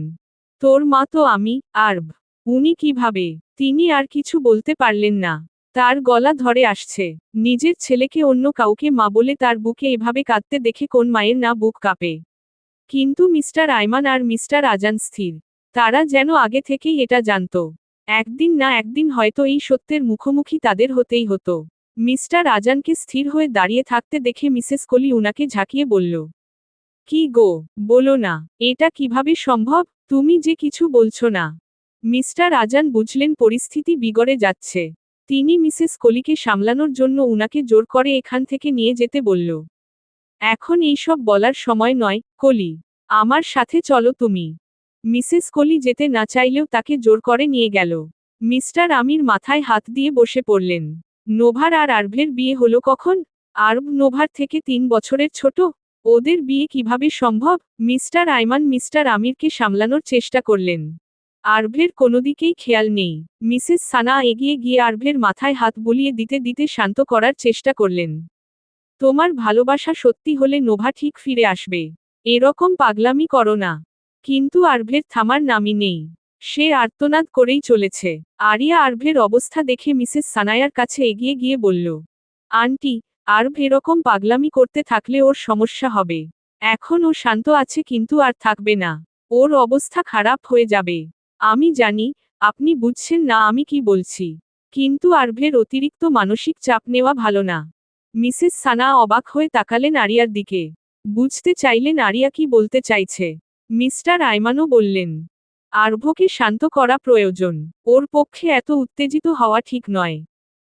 তোর মা তো আমি। আরব, উনি কিভাবে? তিনি আর কিছু বলতে পারলেন না। তার গলা ধরে আসছে। নিজের ছেলেকে অন্য কাউকে মা বলে তার বুকে এভাবে কাঁদতে দেখে কোন মায়ের না বুক কাঁপে। কিন্তু মিস্টার আইমান আর মিস্টার আজান স্থির। তারা যেন আগে থেকেই এটা জানত। একদিন না একদিন হয়তো এই সত্যের মুখোমুখি তাদের হতেই হতো। মিস্টার আজানকে স্থির হয়ে দাঁড়িয়ে থাকতে দেখে মিসেস কলি উনাকে ঝাঁকিয়ে বলল, কি গো, বলো না, এটা কিভাবে সম্ভব? তুমি যে কিছু বলছো না। মিস্টার আজান বুঝলেন পরিস্থিতি বিগড়ে যাচ্ছে। তিনি মিসেস কলিকে সামলানোর জন্য উনাকে জোর করে এখান থেকে নিয়ে যেতে বলল, এখন এইসব বলার সময় নয়, কলি। আমার সাথে চলো তুমি। মিসেস কলি যেতে না চাইলেও তাকে জোর করে নিয়ে গেল। মিস্টার আমির মাথায় হাত দিয়ে বসে পড়লেন। নোভার আর আরভের বিয়ে হলো কখন? আরব নোভার থেকে 3 বছরের ছোট। ওদের বিয়ে কিভাবে সম্ভব? মিস্টার আইমান মিস্টার আমিরকে সামলানোর চেষ্টা করলেন। আরভের কোনো দিকেই খেয়াল নেই। মিসেস সানা এগিয়ে গিয়ে আরভের মাথায় হাত বুলিয়ে দিতে দিতে শান্ত করার চেষ্টা করলেন। তোমার ভালোবাসা সত্যি হলে নোভা ঠিক ফিরে আসবে। এরকম পাগলামি করো না। কিন্তু আরভের থামার নামই নেই। সে আর্তনাদ করেই চলেছে। আরিয়া আরভের অবস্থা দেখে মিসেস সানায়ার কাছে এগিয়ে গিয়ে বলল, আন্টি, আরভ এরকম পাগলামি করতে থাকলে ওর সমস্যা হবে। এখন ও শান্ত আছে কিন্তু আর থাকবে না। ওর অবস্থা খারাপ হয়ে যাবে। আমি জানি, আপনি বুঝছেন না আমি কি বলছি। কিন্তু আরভের অতিরিক্ত মানসিক চাপ নেওয়া ভালো না। মিসেস সানা অবাক হয়ে তাকালেন আরিয়ার দিকে। বুঝতে চাইলেন আরিয়া কি বলতে চাইছে। মিস্টার আইমানও বললেন, আরভকে শান্ত করা প্রয়োজন। ওর পক্ষে এত উত্তেজিত হওয়া ঠিক নয়।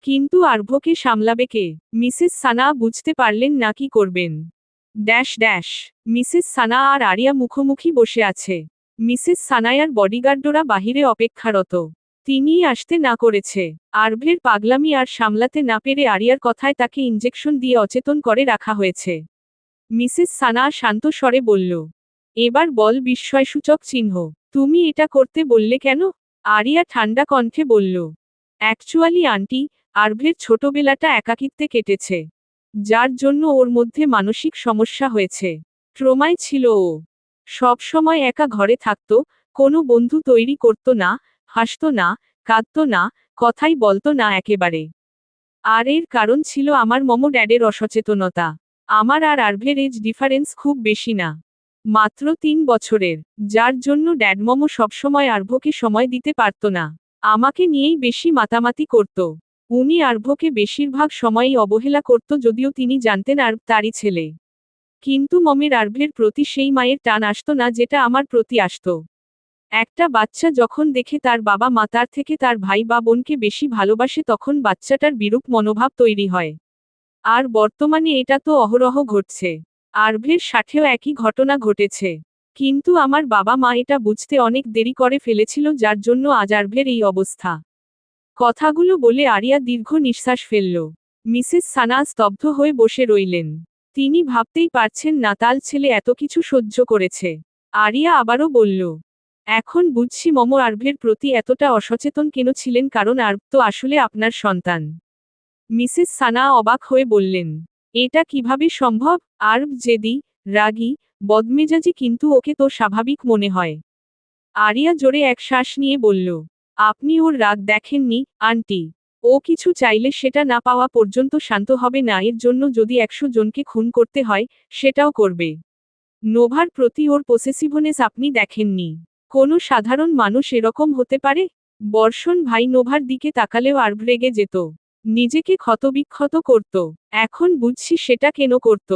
কিন্তু আরভকে সামলাবে কে? মিসেস সানা বুঝতে পারলেন না কি করবেন। Dash dash. মিসেস সানা আর আরিয়া মুখোমুখি বসে আছে। মিসেস সানায়ার বডিগার্ডরা বাহিরে অপেক্ষারত। তিনিই আসতে না করেছে। আরভের পাগলামি আর সামলাতে না পেরে আরিয়ার কথায় তাকে ইঞ্জেকশন দিয়ে অচেতন করে রাখা হয়েছে। মিসেস সানা শান্ত স্বরে বলল, এবার বল বিস্ময়সূচক চিহ্ন। তুমি এটা করতে বললে কেন? আরিয়া ঠান্ডা কণ্ঠে বলল, অ্যাকচুয়ালি আন্টি, আরভের ছোটবেলাটা একাকিত্বে কেটেছে। যার জন্য ওর মধ্যে মানসিক সমস্যা হয়েছে। ট্রমায় ছিল ও। সব সময় একা ঘরে থাকত, কোনো বন্ধু তৈরি করত না, হাসত না, কাঁদত না, কথাই বলতো না একেবারে। আর এর কারণ ছিল আমার মমো ড্যাডের অসচেতনতা। আমার আর আরভের এজ ডিফারেন্স খুব বেশি না, মাত্র 3 বছরের। যার জন্য ড্যাড মমো সবসময় আরভকে সময় দিতে পারত না। আমাকে নিয়েই বেশি মাতামাতি করত। উনি আরভকে বেশিরভাগ সময়ই অবহেলা করত, যদিও তিনি জানতেন আরভ তারই ছেলে। কিন্তু মমের আরভের প্রতি সেই মায়ের টান আসতো না যেটা আমার প্রতি আসতো। একটা বাচ্চা যখন দেখে তার বাবা মা তার থেকে তার ভাই বা বোনকে বেশি ভালোবাসে তখন বাচ্চাটার বিরূপ মনোভাব তৈরি হয়। আর বর্তমানে এটা তো অহরহ ঘটছে। আরভের সাথেও একই ঘটনা ঘটেছে। কিন্তু আমার বাবা মা এটা বুঝতে অনেক দেরি করে ফেলেছিল, যার জন্য আজ আরভের এই অবস্থা। কথাগুলো বলে আরিয়া দীর্ঘ নিঃশ্বাস ফেলল। মিসেস সানা স্তব্ধ হয়ে বসে রইলেন। তিনি ভাবতেই পারছেন না তার ছেলে এত কিছু সহ্য করেছে। আরিয়া আবারও বলল, এখন বুঝছি মম আরভের প্রতি এতটা অসচেতন কেন ছিলেন, কারণ আরভ তো আসলে আপনার সন্তান। মিসেস সানা অবাক হয়ে বললেন, এটা কিভাবে সম্ভব? আরভ জেদি, রাগী, বদমেজাজি, কিন্তু ওকে তো স্বাভাবিক মনে হয়। আরিয়া জোরে এক শ্বাস নিয়ে বলল, আপনি ওর রাগ দেখেননি, আন্টি। ও কিছু চাইলে সেটা না পাওয়া পর্যন্ত শান্ত হবে না, এর জন্য যদি 100 জনকে খুন করতে হয়, সেটাও করবে। নোভার প্রতি ওর পসেসিভনেস আপনি দেখেননি। কোনো সাধারণ মানুষ এরকম হতে পারে? বর্ষণ ভাই নোভার দিকে তাকালেও আরভ রেগে যেত। নিজেকে ক্ষতবিক্ষত করত। এখন বুঝছি সেটা কেন করত।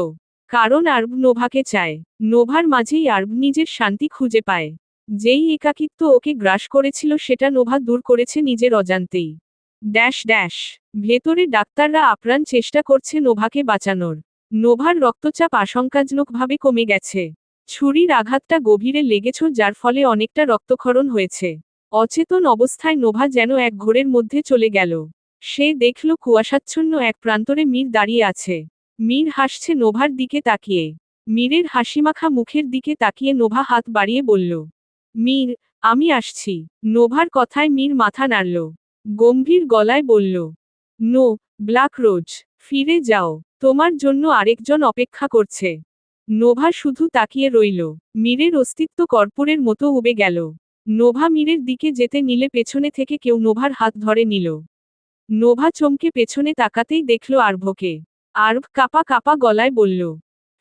কারণ আরব নোভাকে চায়। নোভার মাঝেই আরব নিজের শান্তি খুঁজে পায়। যেই একাকিত্ব ওকে গ্রাস করেছিল সেটা নোভা দূর করেছে নিজের অজান্তেই। Dash dash. ভেতরে ডাক্তাররা আপ্রাণ চেষ্টা করছে নোভাকে বাঁচানোর। নোভার রক্তচাপ আশঙ্কাজনকভাবে কমে গেছে। ছুরির আঘাতটা গভীরে লেগেছে যার ফলে অনেকটা রক্তক্ষরণ হয়েছে। অচেতন অবস্থায় নোভা যেন এক ঘোরের মধ্যে চলে গেল। সে দেখল কুয়াশাচ্ছন্ন এক প্রান্তরে মীর দাঁড়িয়ে আছে। মীর হাসছে নোভার দিকে তাকিয়ে। মীরের হাসিমাখা মুখের দিকে তাকিয়ে নোভা হাত বাড়িয়ে বলল, মীর, আমি আসছি। নোভার কথায় মীর মাথা নাড়ল। গম্ভীর গলায় বলল, নো, ব্ল্যাক রোজ, ফিরে যাও। তোমার জন্য আরেকজন অপেক্ষা করছে। নোভা শুধু তাকিয়ে রইল। মীরের অস্তিত্ব কর্পূরের মতো উবে গেল। নোভা মীরের দিকে যেতে নিলে পেছনে থেকে কেউ নোভার হাত ধরে নিল। নোভা চমকে পেছনে তাকাতেই দেখল আরভকে। আরভ কাপা কাপা গলায় বলল,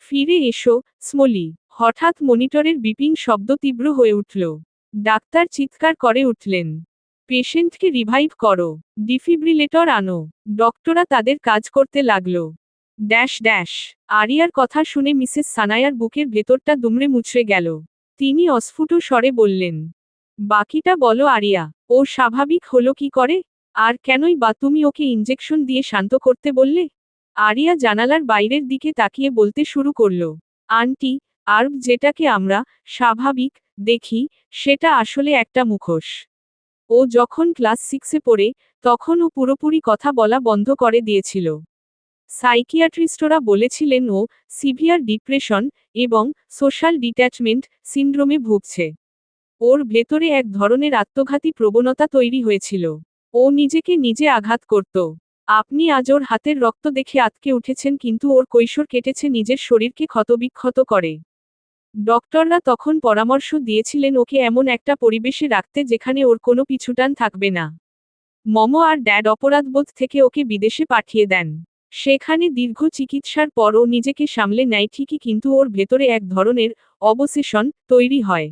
ফিরে এসো, স্মলি। হঠাৎ মনিটরের বিপিং শব্দ তীব্র হয়ে উঠল। ডাক্তার চিৎকার করে উঠলেন, পেশেন্টকে রিভাইভ করো, ডিফিব্রিলেটর আনো। ডক্টরা তাদের কাজ করতে লাগল। Dash dash. আরিয়ার কথা শুনে মিসেস সানায়ার বুকের ভেতরটা দুমড়ে মুচড়ে গেল। তিনি অস্ফুট স্বরে বললেন, বাকিটা বলো আরিয়া, ও স্বাভাবিক হলো কি করে? আর কেনই বা তুমি ওকে ইঞ্জেকশন দিয়ে শান্ত করতে বললে? আরিয়া জানালার বাইরের দিকে তাকিয়ে বলতে শুরু করল, আন্টি, আরব যেটাকে আমরা স্বাভাবিক দেখি, সেটা আসলে একটা মুখোশ। ও যখন ক্লাস 6-এ পড়ে, তখন ও পুরোপুরি কথা বলা বন্ধ করে দিয়েছিল। সাইকিয়াট্রিস্টরা বলেছিলেন ও সিভিয়ার ডিপ্রেশন এবং সোশ্যাল ডিট্যাচমেন্ট সিন্ড্রোমে ভুগছে। ওর ভেতরে এক ধরনের আত্মঘাতী প্রবণতা তৈরি হয়েছিল। ও নিজেকে নিজে আঘাত করত। আপনি আজ ওর হাতের রক্ত দেখে আঁতকে উঠেছেন, কিন্তু ওর কৈশোর কেটেছে নিজের শরীরকে ক্ষতবিক্ষত করে। ডক্টররা তখন পরামর্শ দিয়েছিলেন ওকে এমন একটা পরিবেশে রাখতে যেখানে ওর কোনো পিছুটান থাকবে না। মমো আর ড্যাড অপরাধবোধ থেকে ওকে বিদেশে পাঠিয়ে দেন। সেখানে দীর্ঘ চিকিৎসার পর ও নিজেকে সামলে নেয় ঠিকই, কিন্তু ওর ভেতরে এক ধরনের অবসেশন তৈরি হয়।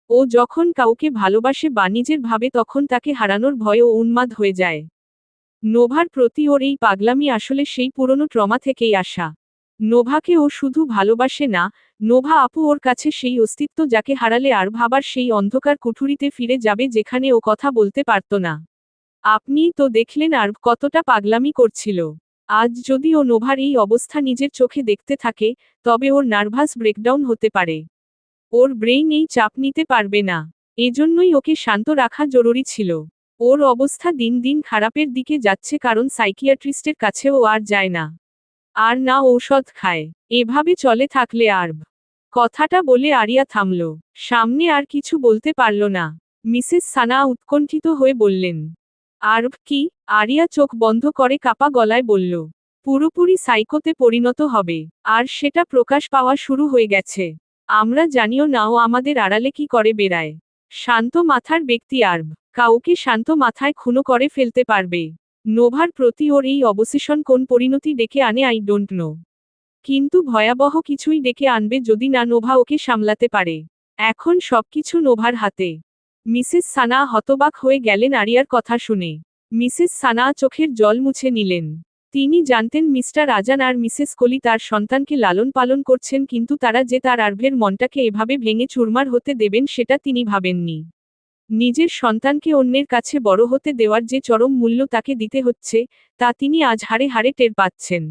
ও যখন কাউকে ভালোবাসে বা নিজের ভাবে তখন তাকে হারানোর ভয়ে ও উন্মাদ হয়ে যায়। নোভার প্রতি ওর এই পাগলামি আসলে সেই পুরনো ট্রমা থেকেই আসা। নোভাকে ও শুধু ভালোবাসে না, নোভা আপু ওর কাছে সেই অস্তিত্ব যাকে হারালে আর ভাবার সেই অন্ধকার কুঠুরিতে ফিরে যাবে যেখানে ও কথা বলতে পারত না। আপনিই তো দেখলেন আর কতটা পাগলামি করছিল। আজ যদি ও নোভার এই অবস্থা নিজের চোখে দেখতে থাকে, তবে ওর নার্ভাস ব্রেকডাউন হতে পারে। ওর ব্রেইন এই চাপ নিতে পারবে না। এজন্যই ওকে শান্ত রাখা জরুরি ছিল। ওর অবস্থা দিন দিন খারাপের দিকে যাচ্ছে, কারণ সাইকিয়াট্রিস্টের কাছেও আর যায় না। আর না ঔষধ খায়। এভাবে চলে থাকলে আরব। কথাটা বলে আরিয়া থামল। সামনে আর কিছু বলতে পারল না। মিসেস সানা উৎকণ্ঠিত হয়ে বললেন, আরব কি? আরিয়া চোখ বন্ধ করে কাপা গলায় বলল, পুরোপুরি সাইকোতে পরিণত হবে। আর সেটা প্রকাশ পাওয়া শুরু হয়ে গেছে। আমরা জানিও না ও আমাদের আড়ালে কি করে বেড়ায়। শান্ত মাথার ব্যক্তি আরব। কাউকে শান্ত মাথায় খুনো করে ফেলতে পারবে। নোভার প্রতি ওর এই অবসেশন কোন পরিণতি ডেকে আনে আই ডোন্ট নো। কিন্তু ভয়াবহ কিছুই ডেকে আনবে যদি না নোভা ওকে সামলাতে পারে। এখন সবকিছু নোভার হাতে। মিসেস সানা হতবাক হয়ে গেলেন আরিয়ার কথা শুনে। মিসেস সানা চোখের জল মুছে নিলেন। তিনি জানতেন মিস্টার আজান আর মিসেস কলি তার সন্তানকে লালন পালন করছেন, কিন্তু তারা যে তার আরভের মনটাকে এভাবে ভেঙে চুরমার হতে দেবেন সেটা তিনি ভাবেননি। নিজের সন্তানকে অন্যের কাছে বড় হতে দেওয়ার যে চরম মূল্য তাকে দিতে হচ্ছে, তা তিনি আজ হাড়ে হাড়ে টের পাচ্ছেন।